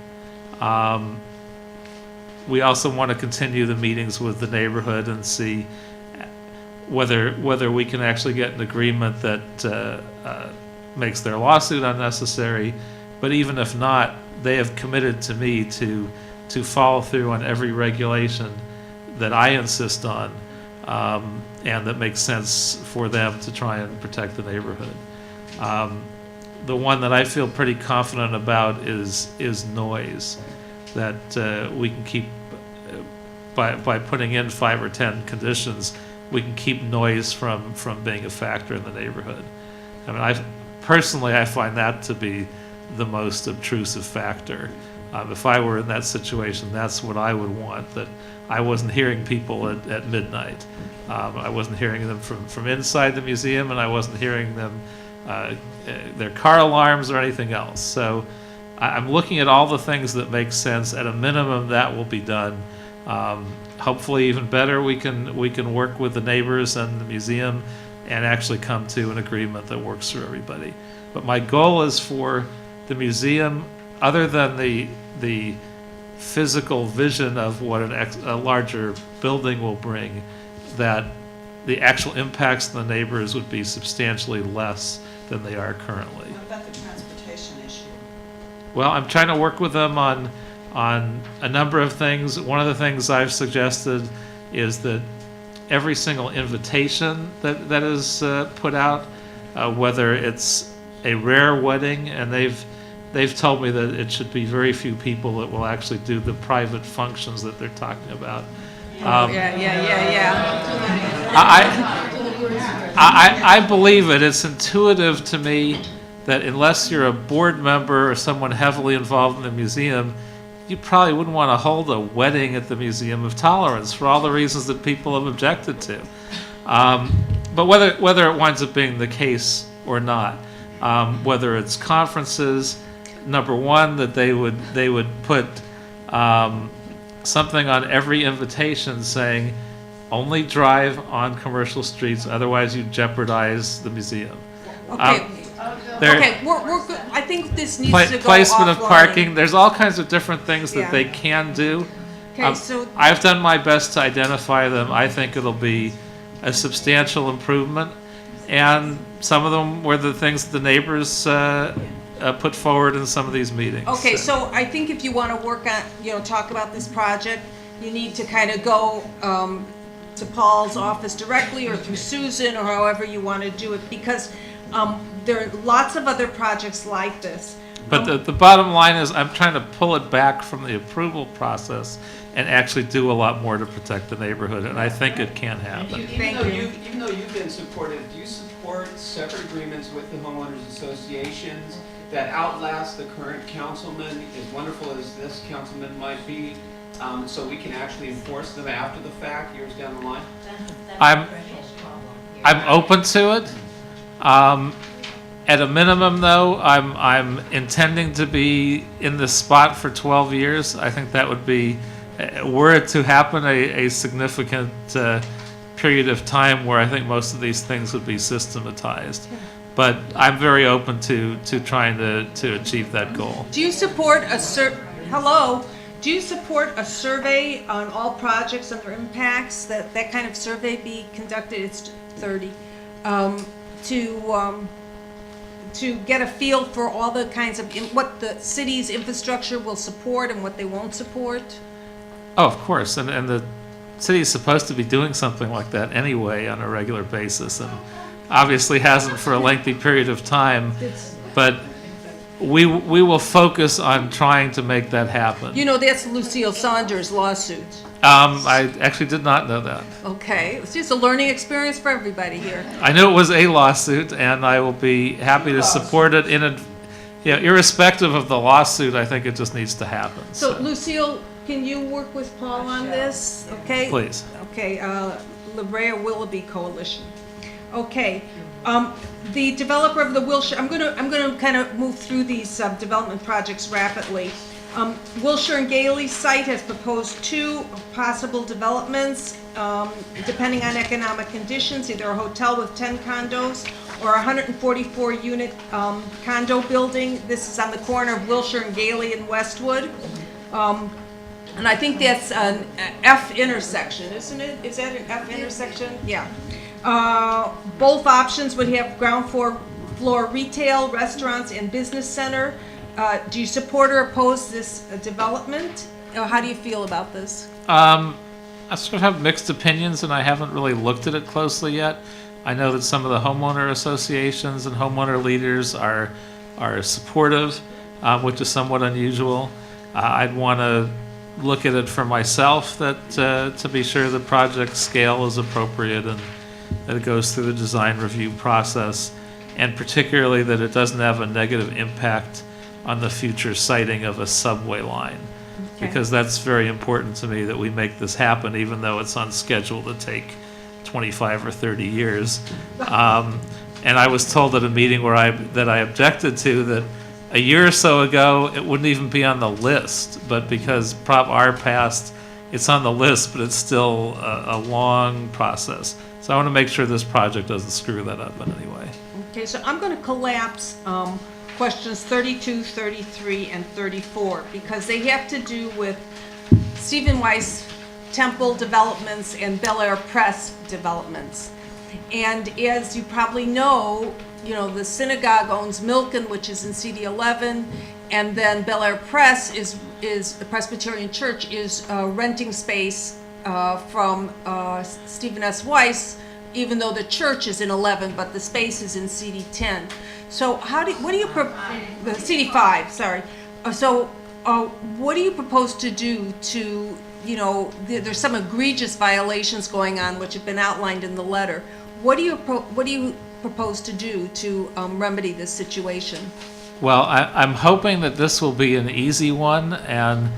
B: We also want to continue the meetings with the neighborhood and see whether we can actually get an agreement that makes their lawsuit unnecessary. But even if not, they have committed to me to follow through on every regulation that I insist on, and that makes sense for them to try and protect the neighborhood. The one that I feel pretty confident about is noise, that we can keep, by putting in 5 or 10 conditions, we can keep noise from being a factor in the neighborhood. I mean, I find that to be the most obtrusive factor. If I were in that situation, that's what I would want, that I wasn't hearing people at midnight. I wasn't hearing them from inside the museum, and I wasn't hearing them, their car alarms or anything else. So I'm looking at all the things that make sense. At a minimum, that will be done. Hopefully, even better, we can work with the neighbors and the museum and actually come to an agreement that works for everybody. But my goal is for the museum, other than the physical vision of what a larger building will bring, that the actual impacts on the neighbors would be substantially less than they are currently.
Q: What about the transportation issue?
B: Well, I'm trying to work with them on a number of things. One of the things I've suggested is that every single invitation that is put out, whether it's a rare wedding, and they've told me that it should be very few people that will actually do the private functions that they're talking about. I believe it. It's intuitive to me that unless you're a board member or someone heavily involved in the museum, you probably wouldn't want to hold a wedding at the Museum of Tolerance for all the reasons that people have objected to. But whether it winds up being the case or not, whether it's conferences, number one, that they would put something on every invitation saying, only drive on commercial streets, otherwise you jeopardize the museum.
A: Okay. Okay, we're good. I think this needs to go
B: placement of
A: offline.
B: parking. There's all kinds of different things that
A: Yeah.
B: they can do.
A: Okay, so
B: I've done my best to identify them. I think it'll be a substantial improvement, and some of them were the things that the neighbors put forward in some of these meetings.
A: okay, so I think if you want to work on, talk about this project, you need to kind of go to Paul's office directly or through Susan or however you want to do it, because there are lots of other projects like this.
B: But the bottom line is I'm trying to pull it back from the approval process and actually do a lot more to protect the neighborhood, and I think it can happen.
N: Even though you've been supportive, do you support separate agreements with the homeowners associations that outlast the current councilman, as wonderful as this councilman might be, so we can actually enforce them after the fact, years down the line?
B: I'm open to it. At a minimum, though, I'm intending to be in this spot for 12 years. I think that would be, were it to happen, a significant period of time where I think most of these things would be systematized. But I'm very open to trying to achieve that goal.
A: Do you support Do you support a survey on all projects and their impacts, that kind of survey be conducted? It's 30. To get a feel for all the kinds of, what the city's infrastructure will support and what they won't support?
B: Oh, of course, and the city is supposed to be doing something like that anyway on a regular basis, and obviously hasn't for a lengthy period of time, but we will focus on trying to make that happen.
A: That's Lucille Saunders' lawsuit.
B: I actually did not know that.
A: Okay, it's just a learning experience for everybody here.
B: I knew it was a lawsuit, and I will be happy to support it irrespective of the lawsuit. I think it just needs to happen.
A: So Lucille, can you work with Paul on this? Okay.
B: Please.
A: Okay, La Brea Willoughby Coalition. Okay, the developer of the Wilshire. I'm gonna kind of move through these development projects rapidly. Wilshire and Gailey site has proposed 2 possible developments, depending on economic conditions, either a hotel with 10 condos or a 144-unit condo building. This is on the corner of Wilshire and Gailey in Westwood. And I think that's an F intersection, isn't it? Is that an F intersection? Yeah. Both options would have ground floor retail, restaurants, and business center. Do you support or oppose this development? How do you feel about this?
B: I sort of have mixed opinions, and I haven't really looked at it closely yet. I know that some of the homeowner associations and homeowner leaders are supportive, which is somewhat unusual. I'd want to look at it for myself, to be sure the project scale is appropriate and that it goes through the design review process, and particularly that it doesn't have a negative impact on the future siting of a subway line.
A: Okay.
B: because that's very important to me that we make this happen, even though it's on schedule to take 25 or 30 years. And I was told at a meeting that I objected to that a year or so ago, it wouldn't even be on the list, but because Prop R passed, it's on the list, but it's still a long process. So I want to make sure this project doesn't screw that up in any way.
A: Okay, so I'm going to collapse questions 32, 33, and 34, because they have to do with Stephen Weiss Temple developments and Bel Air Press developments. And as you probably know, the synagogue owns Milken, which is in CD 11, and then Bel Air Press is the Presbyterian Church is renting space from Stephen S. Weiss, even though the church is in 11, but the space is in CD 10. So the CD 5, sorry. So what do you propose to do to, there's some egregious violations going on which have been outlined in the letter. What do you propose to do to remedy this situation?
B: Well, I'm hoping that this will be an easy one, and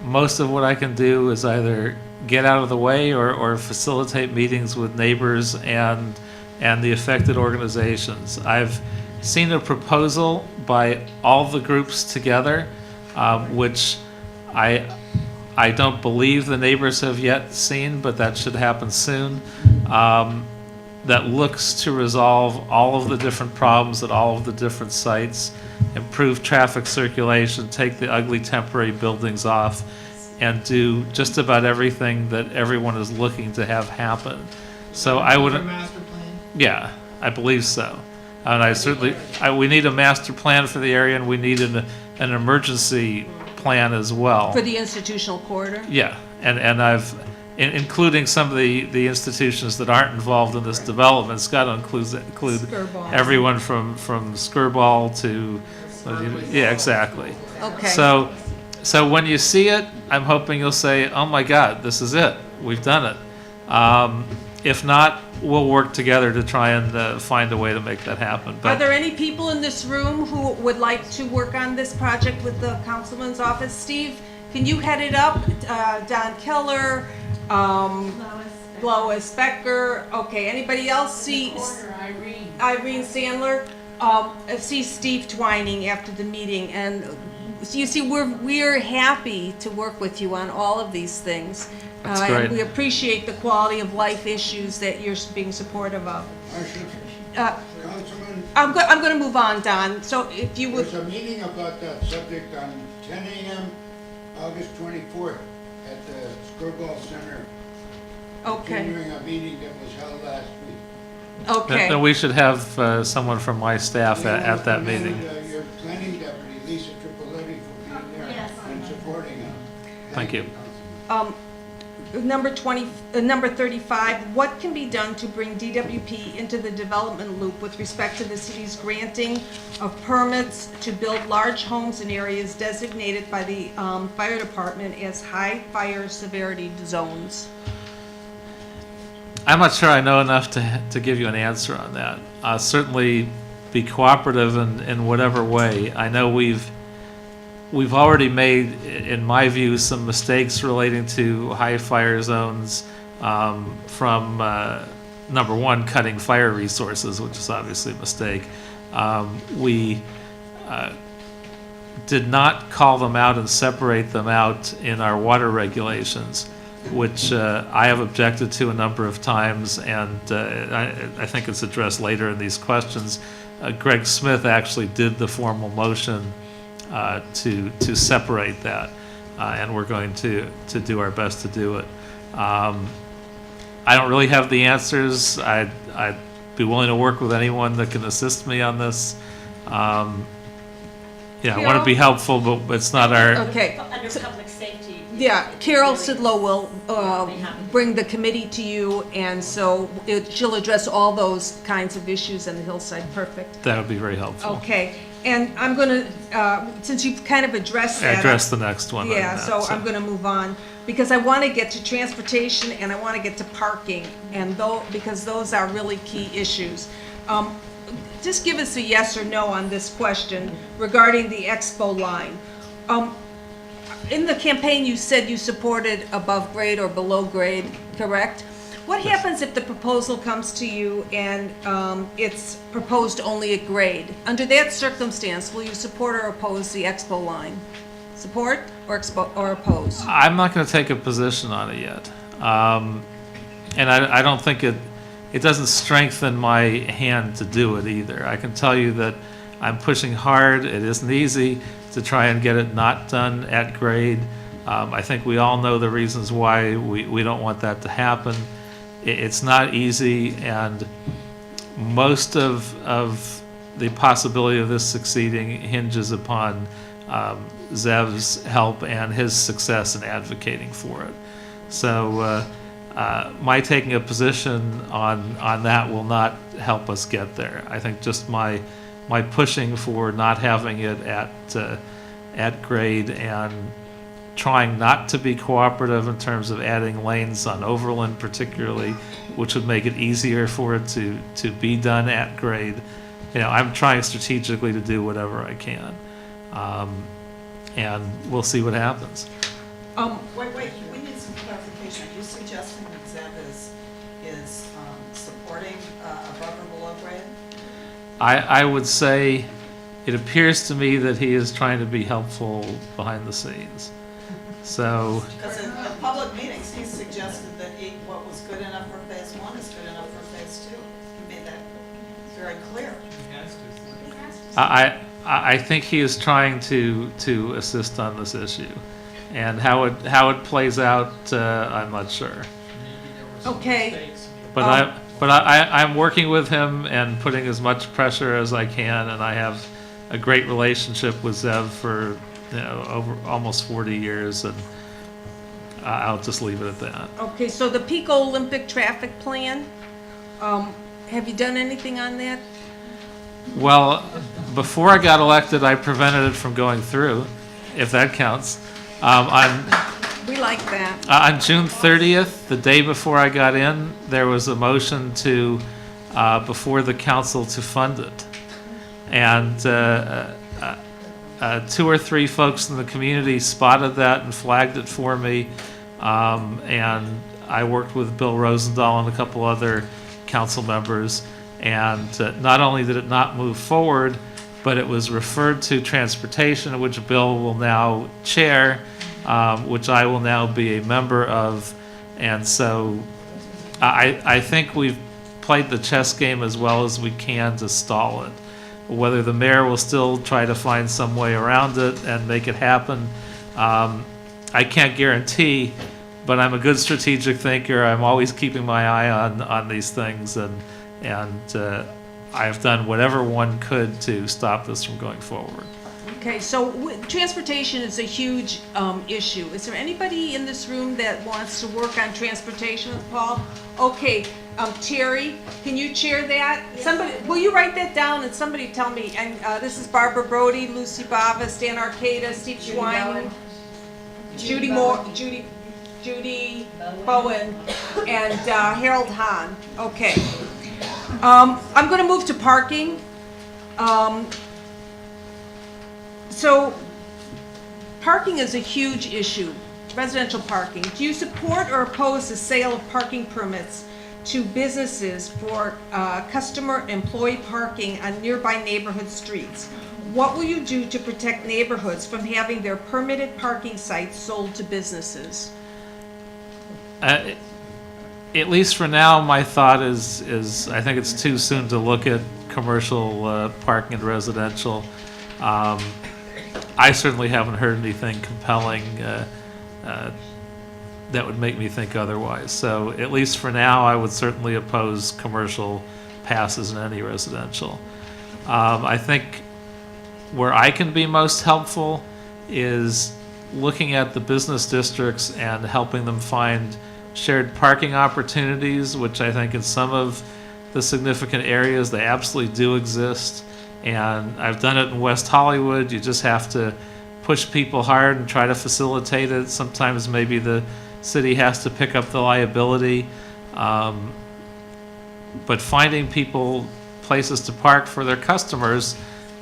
B: most of what I can do is either get out of the way or facilitate meetings with neighbors and the affected organizations. I've seen a proposal by all the groups together, which I don't believe the neighbors have yet seen, but that should happen soon. That looks to resolve all of the different problems at all of the different sites, improve traffic circulation, take the ugly temporary buildings off, and do just about everything that everyone is looking to have happen. So I would,
M: master plan?
B: yeah, I believe so. And I certainly, we need a master plan for the area, and we need an emergency plan as well.
A: For the institutional corridor?
B: Yeah, and I've, including some of the institutions that aren't involved in this development. It's got to include
A: Skirball.
B: everyone from Skirball to, yeah, exactly.
A: Okay.
B: So when you see it, I'm hoping you'll say, oh my God, this is it. We've done it. If not, we'll work together to try and find a way to make that happen.
A: Are there any people in this room who would like to work on this project with the councilman's office? Steve, can you head it up? Don Keller, Lois Becker. Okay, anybody else? See Irene Sandler. See Steve Twining after the meeting, and you see we're happy to work with you on all of these things.
B: That's great.
A: And we appreciate the quality of life issues that you're being supportive of.
P: Councilman,
A: I'm going to move on, Don. So if you would.
P: there's a meeting about that subject on 10 a.m. August 24th at the Skirball Center.
A: Okay.
P: Continuing a meeting that was held last week.
A: Okay.
B: Then we should have someone from my staff at that meeting.
P: Your planning deputy, Lisa Tripoletti, for being there and supporting him.
B: Thank you.
A: Number 35, what can be done to bring DWP into the development loop with respect to the city's granting of permits to build large homes in areas designated by the fire department as high fire severity zones?
B: I'm not sure I know enough to give you an answer on that. Certainly be cooperative in whatever way. I know we've already made, in my view, some mistakes relating to high fire zones from, number one, cutting fire resources, which is obviously a mistake. We did not call them out and separate them out in our water regulations, which I have objected to a number of times, and I think it's addressed later in these questions. Greg Smith actually did the formal motion to separate that, and we're going to do our best to do it. I don't really have the answers. I'd be willing to work with anyone that can assist me on this. I want to be helpful, but it's not our...
A: Okay.
K: Under public safety.
A: Yeah, Carol Sidlow will bring the committee to you, and so she'll address all those kinds of issues in the Hillside. Perfect.
B: That would be very helpful.
A: Okay, and I'm going to, since you've kind of addressed that.
B: Address the next one.
A: Yeah, so I'm going to move on, because I want to get to transportation and I want to get to parking, and because those are really key issues. Just give us a yes or no on this question regarding the Expo line. in the campaign, you said you supported above grade or below grade, correct? What happens if the proposal comes to you and it's proposed only at grade? Under that circumstance, will you support or oppose the expo line? Support or oppose?
B: I'm not going to take a position on it yet. And I don't think it doesn't strengthen my hand to do it either. I can tell you that I'm pushing hard. It isn't easy to try and get it not done at grade. I think we all know the reasons why we don't want that to happen. It's not easy, and most of the possibility of this succeeding hinges upon Zev's help and his success in advocating for it. So my taking a position on that will not help us get there. I think just my pushing for not having it at grade and trying not to be cooperative in terms of adding lanes on Overland particularly, which would make it easier for it to be done at grade. I'm trying strategically to do whatever I can. And we'll see what happens.
Q: Wait, we need some clarification. Are you suggesting that Zev is supporting above or below grade?
B: I would say it appears to me that he is trying to be helpful behind the scenes. So,
Q: Because in public meetings, he suggested that what was good enough for phase 1 is good enough for phase 2. He made that very clear.
B: I think he is trying to assist on this issue, and how it plays out, I'm not sure.
A: Okay.
B: But I'm working with him and putting as much pressure as I can, and I have a great relationship with Zev for over almost 40 years, and I'll just leave it at that.
A: Okay, so the Pico Olympic traffic plan, have you done anything on that?
B: Well, before I got elected, I prevented it from going through, if that counts.
A: We like that.
B: On June 30th, the day before I got in, there was a motion before the council to fund it. And 2 or 3 folks in the community spotted that and flagged it for me. And I worked with Bill Rosendahl and a couple other council members. And not only did it not move forward, but it was referred to transportation, which Bill will now chair, which I will now be a member of. And so I think we've played the chess game as well as we can to stall it. Whether the mayor will still try to find some way around it and make it happen, I can't guarantee, but I'm a good strategic thinker. I'm always keeping my eye on these things, and I've done whatever one could to stop this from going forward.
A: Okay, so transportation is a huge issue. Is there anybody in this room that wants to work on transportation with Paul? Okay, Terry, can you chair that?
K: Yes.
A: Somebody, will you write that down and somebody tell me? And this is Barbara Brody, Lucy Bava, Stan Arcata, Steve Schwein, Judy Moore, Judy Bowen, and Harold Hahn. Okay. I'm going to move to parking. So parking is a huge issue, residential parking. Do you support or oppose the sale of parking permits to businesses for customer employee parking on nearby neighborhood streets? What will you do to protect neighborhoods from having their permitted parking sites sold to businesses?
B: At least for now, my thought is I think it's too soon to look at commercial parking and residential. I certainly haven't heard anything compelling that would make me think otherwise. So at least for now, I would certainly oppose commercial passes in any residential. I think where I can be most helpful is looking at the business districts and helping them find shared parking opportunities, which I think in some of the significant areas they absolutely do exist. And I've done it in West Hollywood. You just have to push people hard and try to facilitate it. Sometimes maybe the city has to pick up the liability. But finding people places to park for their customers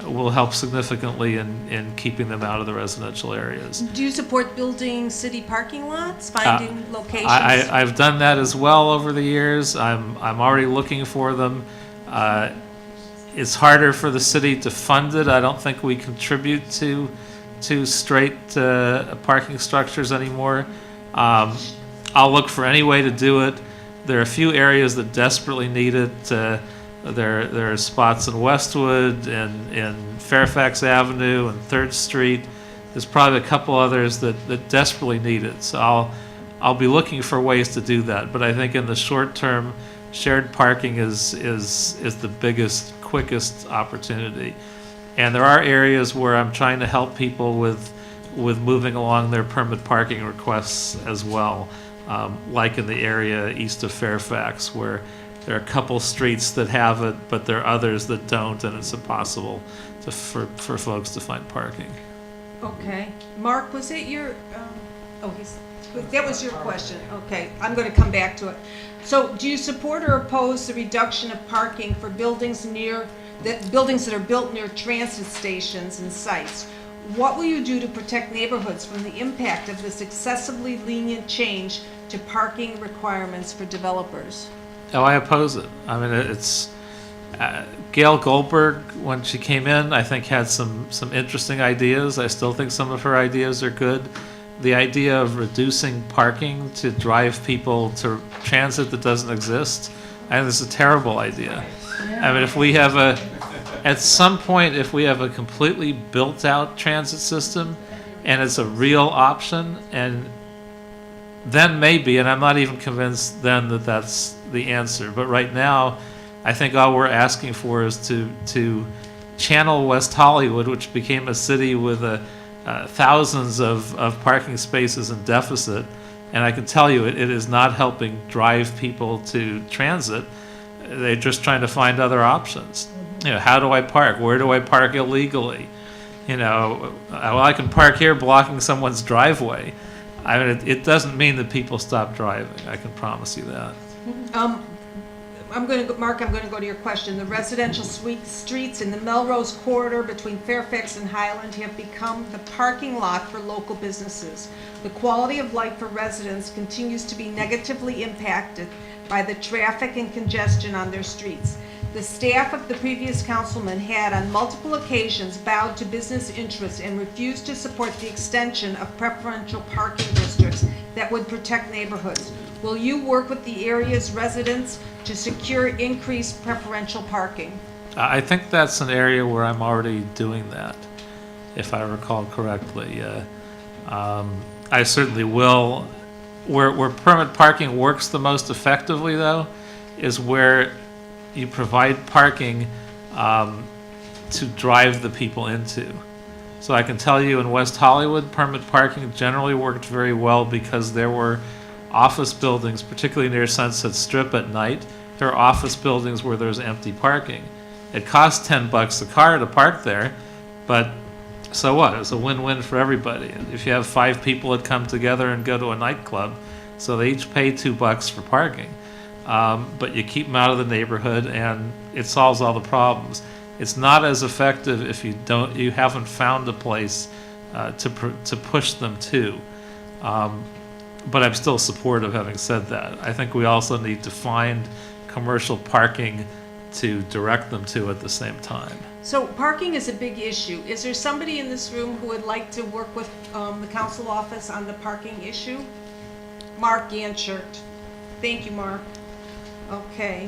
B: will help significantly in keeping them out of the residential areas.
A: Do you support building city parking lots, finding locations?
B: I've done that as well over the years. I'm already looking for them. It's harder for the city to fund it. I don't think we contribute to straight parking structures anymore. I'll look for any way to do it. There are a few areas that desperately need it. There are spots in Westwood and in Fairfax Avenue and 3rd Street. There's probably a couple others that desperately need it. So I'll be looking for ways to do that. But I think in the short term, shared parking is the biggest, quickest opportunity. And there are areas where I'm trying to help people with moving along their permit parking requests as well, like in the area east of Fairfax, where there are a couple streets that have it, but there are others that don't, and it's impossible for folks to find parking.
A: Okay. Mark, was it your, that was your question. Okay, I'm going to come back to it. So do you support or oppose the reduction of parking for buildings that are built near transit stations and sites? What will you do to protect neighborhoods from the impact of this excessively lenient change to parking requirements for developers?
B: Oh, I oppose it. I mean, it's Gail Goldberg, when she came in, I think had some interesting ideas. I still think some of her ideas are good. The idea of reducing parking to drive people to transit that doesn't exist, I think it's a terrible idea. I mean, if we have at some point, if we have a completely built out transit system and it's a real option, and then maybe, and I'm not even convinced then that that's the answer. But right now, I think all we're asking for is to channel West Hollywood, which became a city with thousands of parking spaces in deficit. And I can tell you, it is not helping drive people to transit. They're just trying to find other options. You know, how do I park? Where do I park illegally? You know, well, I can park here blocking someone's driveway. I mean, it doesn't mean that people stop driving. I can promise you that.
A: Mark, I'm going to go to your question. The residential streets in the Melrose corridor between Fairfax and Highland have become the parking lot for local businesses. The quality of life for residents continues to be negatively impacted by the traffic and congestion on their streets. The staff of the previous councilman had on multiple occasions bowed to business interests and refused to support the extension of preferential parking districts that would protect neighborhoods. Will you work with the area's residents to secure increased preferential parking?
B: I think that's an area where I'm already doing that, if I recall correctly. I certainly will. Where permit parking works the most effectively, though, is where you provide parking to drive the people into. So I can tell you in West Hollywood, permit parking generally worked very well because there were office buildings, particularly near Sunset Strip at night. There are office buildings where there's empty parking. It costs $10 a car to park there, but so what? It's a win-win for everybody. If you have 5 people that come together and go to a nightclub, so they each pay $2 for parking. But you keep them out of the neighborhood, and it solves all the problems. It's not as effective if you haven't found a place to push them to. But I'm still supportive, having said that. I think we also need to find commercial parking to direct them to at the same time.
A: So parking is a big issue. Is there somebody in this room who would like to work with the council office on the parking issue? Mark Ganchert. Thank you, Mark. Okay.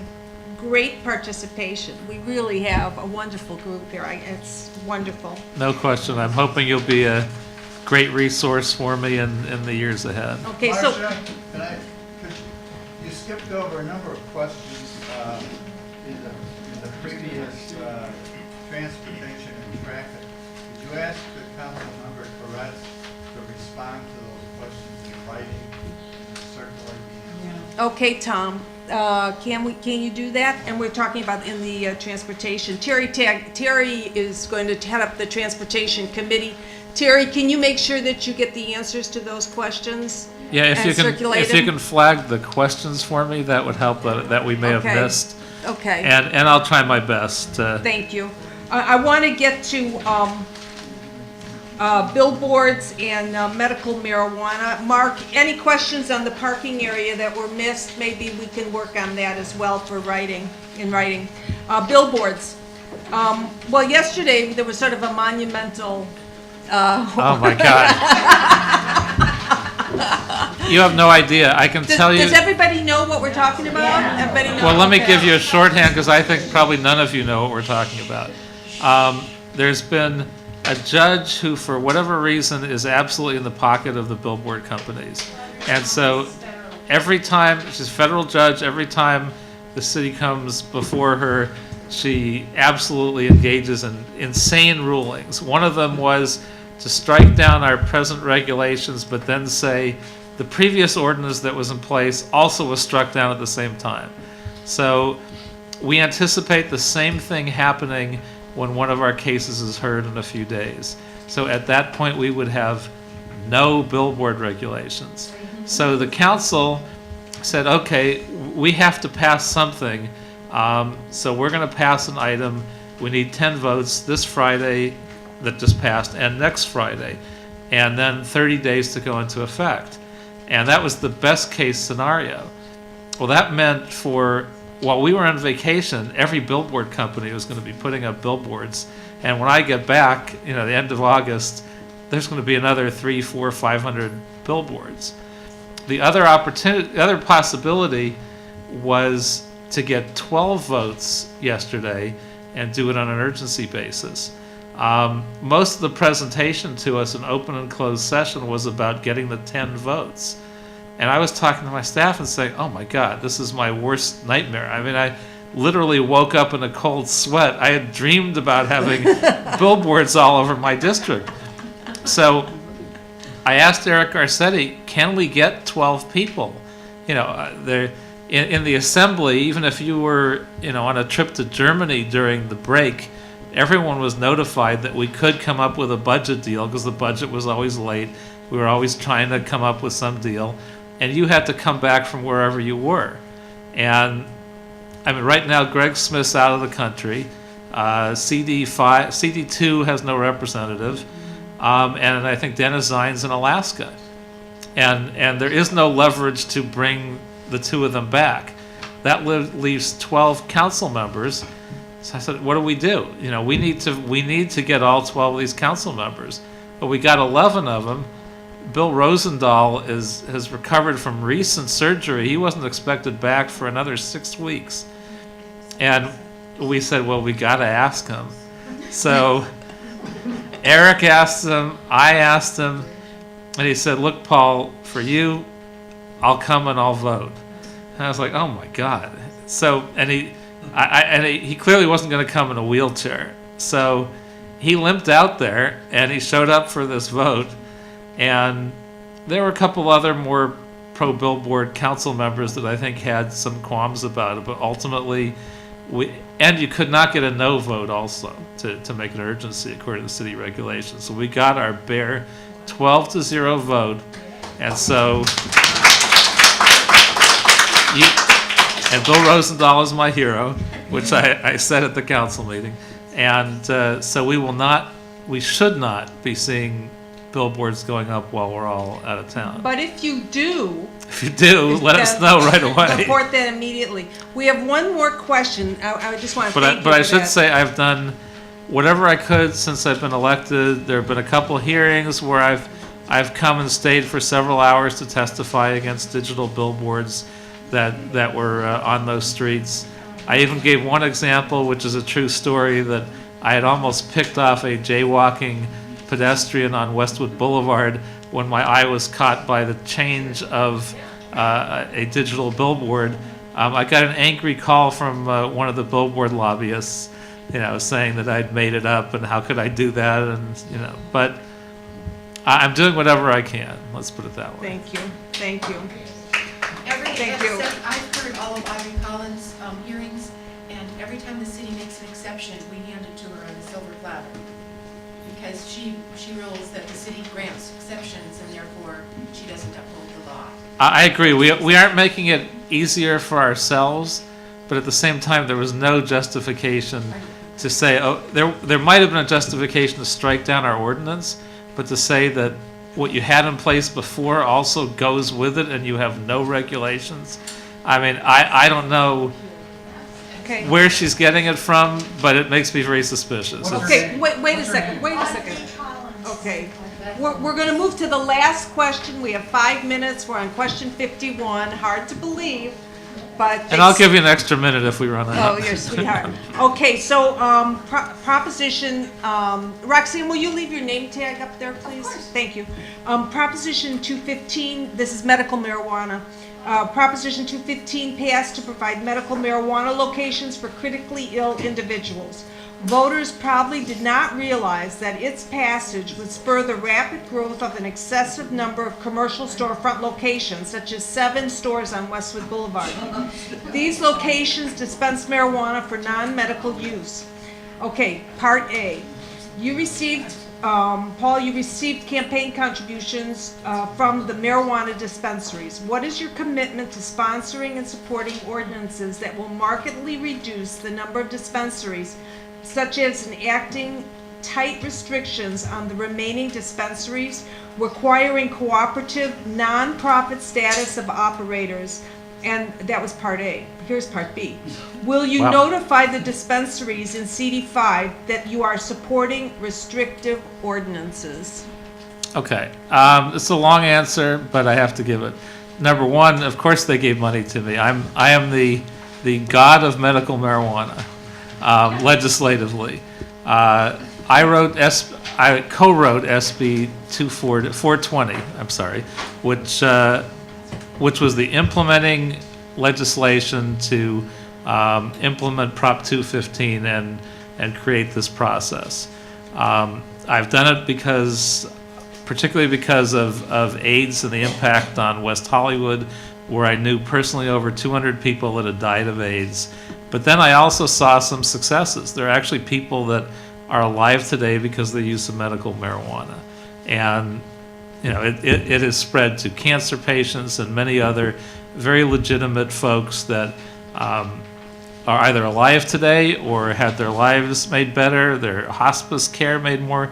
A: Great participation. We really have a wonderful group here. It's wonderful.
B: No question. I'm hoping you'll be a great resource for me in the years ahead.
A: Okay, so
F: you skipped over a number of questions in the previous transportation and traffic. Did you ask the council member Perez to respond to those questions in writing and circulate the answers?
A: okay, Tom, can you do that? And we're talking about in the transportation. Terry is going to head up the transportation committee. Terry, can you make sure that you get the answers to those questions?
B: Yeah, if you can flag the questions for me, that would help that we may have missed.
A: Okay.
B: And I'll try my best.
A: Thank you. I want to get to billboards and medical marijuana. Mark, any questions on the parking area that were missed? Maybe we can work on that as well for writing. Billboards. Well, yesterday there was sort of a monumental.
B: Oh my God. You have no idea. I can tell you.
A: Does everybody know what we're talking about? Everybody know?
B: Well, let me
A: Okay.
B: give you a shorthand because I think probably none of you know what we're talking about. There's been a judge who, for whatever reason, is absolutely in the pocket of the billboard companies. And so every time, she's a federal judge, every time the city comes before her, she absolutely engages in insane rulings. One of them was to strike down our present regulations, but then say the previous ordinance that was in place also was struck down at the same time. So we anticipate the same thing happening when one of our cases is heard in a few days. So at that point, we would have no billboard regulations. So the council said, okay, we have to pass something. So we're going to pass an item. We need 10 votes this Friday that just passed and next Friday, and then 30 days to go into effect. And that was the best case scenario. Well, that meant while we were on vacation, every billboard company was going to be putting up billboards. And when I get back, the end of August, there's going to be another 300, 400, 500 billboards. The other possibility was to get 12 votes yesterday and do it on an urgency basis. Most of the presentation to us in open and closed session was about getting the 10 votes. And I was talking to my staff and saying, oh my God, this is my worst nightmare. I mean, I literally woke up in a cold sweat. I had dreamed about having billboards all over my district. So I asked Eric Garcetti, can we get 12 people? In the assembly, even if you were, on a trip to Germany during the break, everyone was notified that we could come up with a budget deal because the budget was always late. We were always trying to come up with some deal. And you had to come back from wherever you were. And I mean, right now, Greg Smith's out of the country. CD2 has no representative. And I think Dennis Zines in Alaska. And there is no leverage to bring the two of them back. That leaves 12 council members. So I said, what do? We need to get all 12 of these council members. But we got 11 of them. Bill Rosendahl has recovered from recent surgery. He wasn't expected back for another 6 weeks. And we said, well, we got to ask him. So Eric asked him, I asked him, and he said, look, Paul, for you, I'll come and I'll vote. And I was like, oh my God. So, and he clearly wasn't going to come in a wheelchair. So he limped out there and he showed up for this vote. And there were a couple other more pro-billboard council members that I think had some qualms about it, but ultimately, you could not get a no vote also to make an urgency according to city regulations. So we got our bare 12-0 vote, and so and Bill Rosendahl is my hero, which I said at the council meeting, and so we should not be seeing billboards going up while we're all out of town.
A: But if you do,
B: let us know right away.
A: Report that immediately. We have one more question. I just want to thank you
B: But I
A: for
B: should
A: that.
B: say I've done whatever I could since I've been elected. There have been a couple hearings where I've come and stayed for several hours to testify against digital billboards that were on those streets. I even gave one example, which is a true story, that I had almost picked off a jaywalking pedestrian on Westwood Boulevard when my eye was caught by the change of a digital billboard. I got an angry call from one of the billboard lobbyists, saying that I'd made it up and how could I do that, and but I'm doing whatever I can. Let's put it that way.
A: Thank you.
R: Thank you. I've heard all of Irene Collins' hearings, and every time the city makes an exception, we hand it to her on a silver platter. Because she rules that the city grants exceptions, and therefore she doesn't uphold the law.
B: I agree. We aren't making it easier for ourselves, but at the same time, there was no justification to say, oh, there might have been a justification to strike down our ordinance, but to say that what you had in place before also goes with it and you have no regulations. I mean, I don't know where she's getting it from, but it makes me very suspicious.
A: Okay, wait a second. Okay, we're going to move to the last question. We have 5 minutes. We're on question 51. Hard to believe, but...
B: And I'll give you an extra minute if we run out.
A: Oh, you're a sweetheart. Okay, so proposition, Roxanne, will you leave your name tag up there, please? Thank you. Proposition 215, this is medical marijuana. Proposition 215 passed to provide medical marijuana locations for critically ill individuals. Voters probably did not realize that its passage would spur the rapid growth of an excessive number of commercial storefront locations, such as 7 stores on Westwood Boulevard. These locations dispense marijuana for non-medical use. Okay, Part A. You received, Paul, you received campaign contributions from the marijuana dispensaries. What is your commitment to sponsoring and supporting ordinances that will markedly reduce the number of dispensaries, such as enacting tight restrictions on the remaining dispensaries, requiring cooperative, non-profit status of operators? And that was Part A. Here's Part B. Will you notify the dispensaries in CD5 that you are supporting restrictive ordinances?
B: Okay, it's a long answer, but I have to give it. Number one, of course they gave money to me. I am the god of medical marijuana, legislatively. I co-wrote SB 420. I'm sorry, which was the implementing legislation to implement Prop 215 and create this process. I've done it particularly because of AIDS and the impact on West Hollywood, where I knew personally over 200 people that had died of AIDS. But then I also saw some successes. There are actually people that are alive today because of the use of medical marijuana. And you know, it has spread to cancer patients and many other very legitimate folks that are either alive today or had their lives made better, their hospice care made more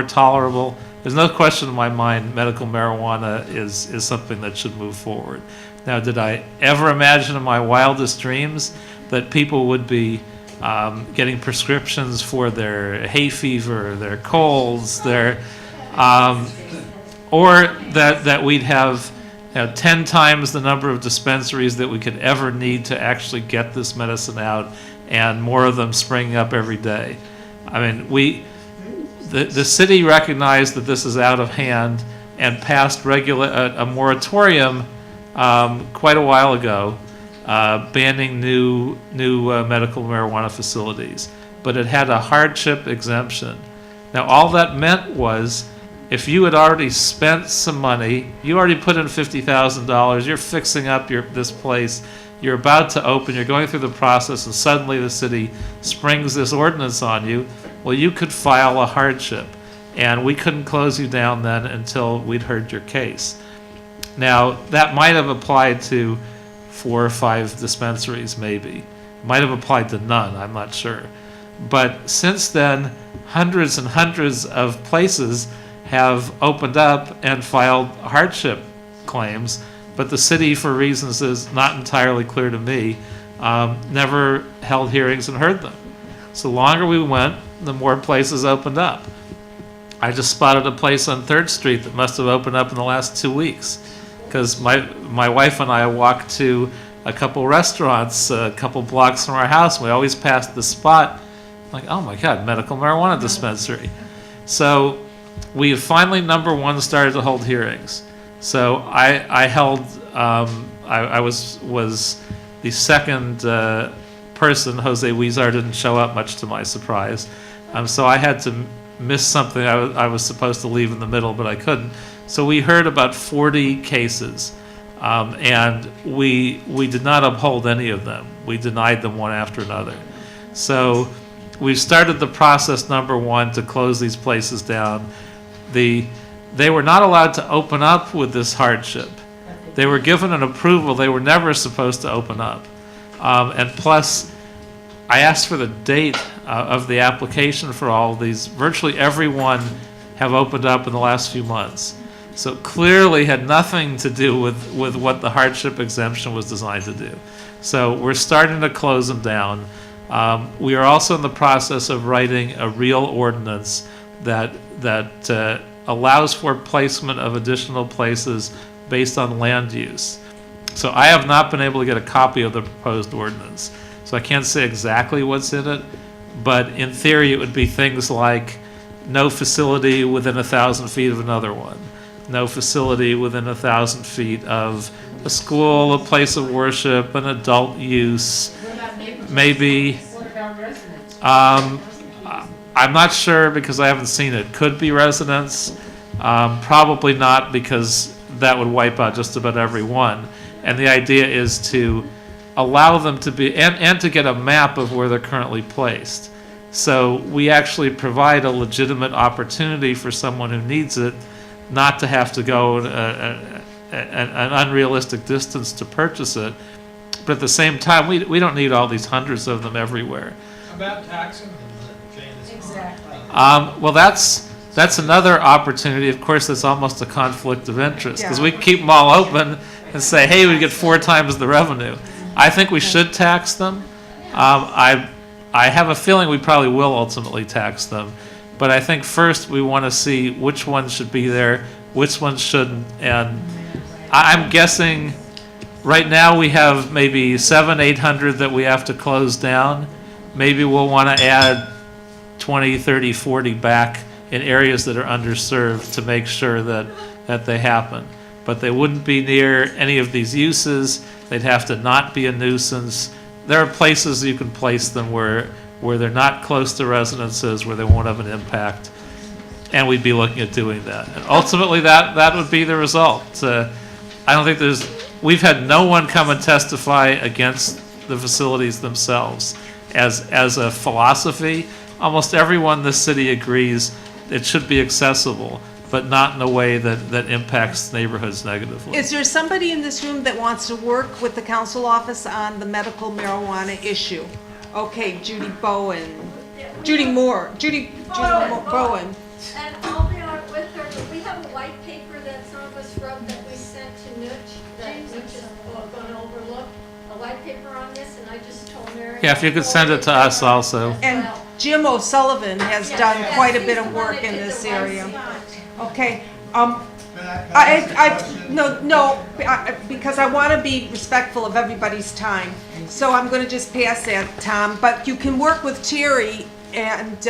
B: tolerable. There's no question in my mind medical marijuana is something that should move forward. Now, did I ever imagine in my wildest dreams that people would be getting prescriptions for their hay fever, their colds, or that we'd have 10 times the number of dispensaries that we could ever need to actually get this medicine out, and more of them springing up every day. I mean, the city recognized that this is out of hand and passed a moratorium quite a while ago, banning new medical marijuana facilities, but it had a hardship exemption. Now, all that meant was, if you had already spent some money, you already put in $50,000, you're fixing up this place, you're about to open, you're going through the process, and suddenly the city springs this ordinance on you, well, you could file a hardship, and we couldn't close you down then until we'd heard your case. Now, that might have applied to 4 or 5 dispensaries, maybe. Might have applied to none, I'm not sure. But since then, hundreds and hundreds of places have opened up and filed hardship claims, but the city, for reasons that's not entirely clear to me, never held hearings and heard them. So the longer we went, the more places opened up. I just spotted a place on 3rd Street that must have opened up in the last 2 weeks, because my wife and I walked to a couple restaurants a couple blocks from our house. We always passed the spot, like, oh my God, medical marijuana dispensary. So we have finally, number one, started to hold hearings. So I held, I was the second person. Jose Huizar didn't show up, much to my surprise. So I had to miss something. I was supposed to leave in the middle, but I couldn't. So we heard about 40 cases, and we did not uphold any of them. We denied them one after another. So we started the process, number one, to close these places down. They were not allowed to open up with this hardship. They were given an approval. They were never supposed to open up. And plus, I asked for the date of the application for all of these. Virtually everyone have opened up in the last few months. So clearly had nothing to do with what the hardship exemption was designed to do. So we're starting to close them down. We are also in the process of writing a real ordinance that allows for placement of additional places based on land use. So I have not been able to get a copy of the proposed ordinance. So I can't say exactly what's in it, but in theory it would be things like no facility within 1,000 feet of another one, no facility within 1,000 feet of a school, a place of worship, an adult use, maybe.
R: What about residents?
B: I'm not sure because I haven't seen it. Could be residents, probably not because that would wipe out just about every one. And the idea is to allow them to be, and to get a map of where they're currently placed. So we actually provide a legitimate opportunity for someone who needs it not to have to go an unrealistic distance to purchase it. But at the same time, we don't need all these hundreds of them everywhere.
E: About taxing them,
Q: Exactly.
B: Well, that's another opportunity. Of course, that's almost a conflict of interest because we keep them all open and say, hey, we get 4 times the revenue. I think we should tax them. I have a feeling we probably will ultimately tax them. But I think first we want to see which ones should be there, which ones shouldn't. And I'm guessing right now we have maybe 700-800 that we have to close down. Maybe we'll want to add 20, 30, 40 back in areas that are underserved to make sure that they happen. But they wouldn't be near any of these uses. They'd have to not be a nuisance. There are places you can place them where they're not close to residences, where they won't have an impact. And we'd be looking at doing that. And ultimately that would be the result. I don't think we've had no one come and testify against the facilities themselves. As a philosophy, almost everyone in this city agrees it should be accessible, but not in a way that impacts neighborhoods negatively.
A: Is there somebody in this room that wants to work with the council office on the medical marijuana issue? Okay, Judy Bowen. Judy Moore. Judy Bowen.
S: And I'll be on with her, but we have a white paper that some of us wrote that we sent to Nutch, that Nutch is going to overlook. A white paper on this, and I just told Mary.
B: Yeah, if you could send it to us also.
A: And Jim O'Sullivan has done quite a bit of work in this area. Okay, because I want to be respectful of everybody's time. So I'm going to just pass that, Tom, but you can work with Terry and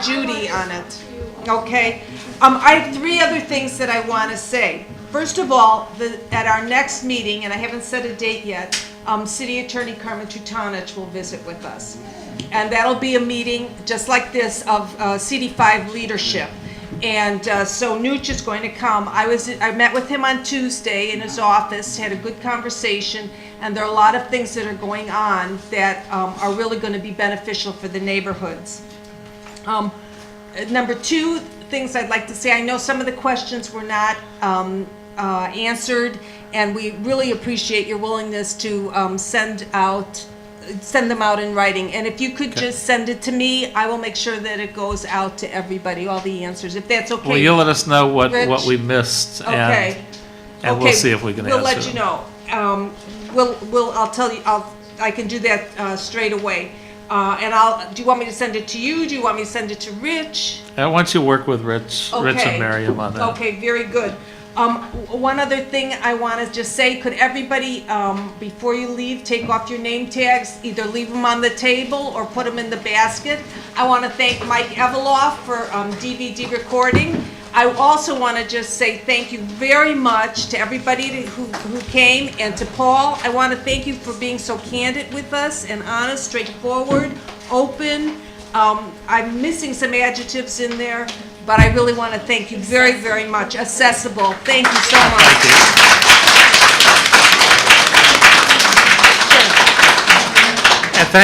A: Judy on it. Okay, I have 3 other things that I want to say. First of all, at our next meeting, and I haven't set a date yet, City Attorney Carmen Trutanich will visit with us. And that'll be a meeting just like this of CD5 leadership. And so Nooch is going to come. I met with him on Tuesday in his office, had a good conversation, and there are a lot of things that are going on that are really going to be beneficial for the neighborhoods. Number 2 things I'd like to say, I know some of the questions were not answered, and we really appreciate your willingness to send them out in writing. And if you could just send it to me, I will make sure that it goes out to everybody, all the answers, if that's okay.
B: Well, you'll let us know what we missed,
A: okay.
B: and we'll see if we can answer
A: We'll let you know. I'll tell you. I can do that straight away. And do you want me to send it to you? Do you want me to send it to Rich?
B: Why don't you work with Rich
A: Okay.
B: and Miriam on that?
A: Okay, very good. One other thing I want to just say, could everybody, before you leave, take off your name tags, either leave them on the table or put them in the basket. I want to thank Mike Eveloff for DVD recording. I also want to just say thank you very much to everybody who came, and to Paul. I want to thank you for being so candid with us and honest, straightforward, open. I'm missing some adjectives in there, but I really want to thank you very, very much. Accessible. Thank you so much.
B: Thank you. And thank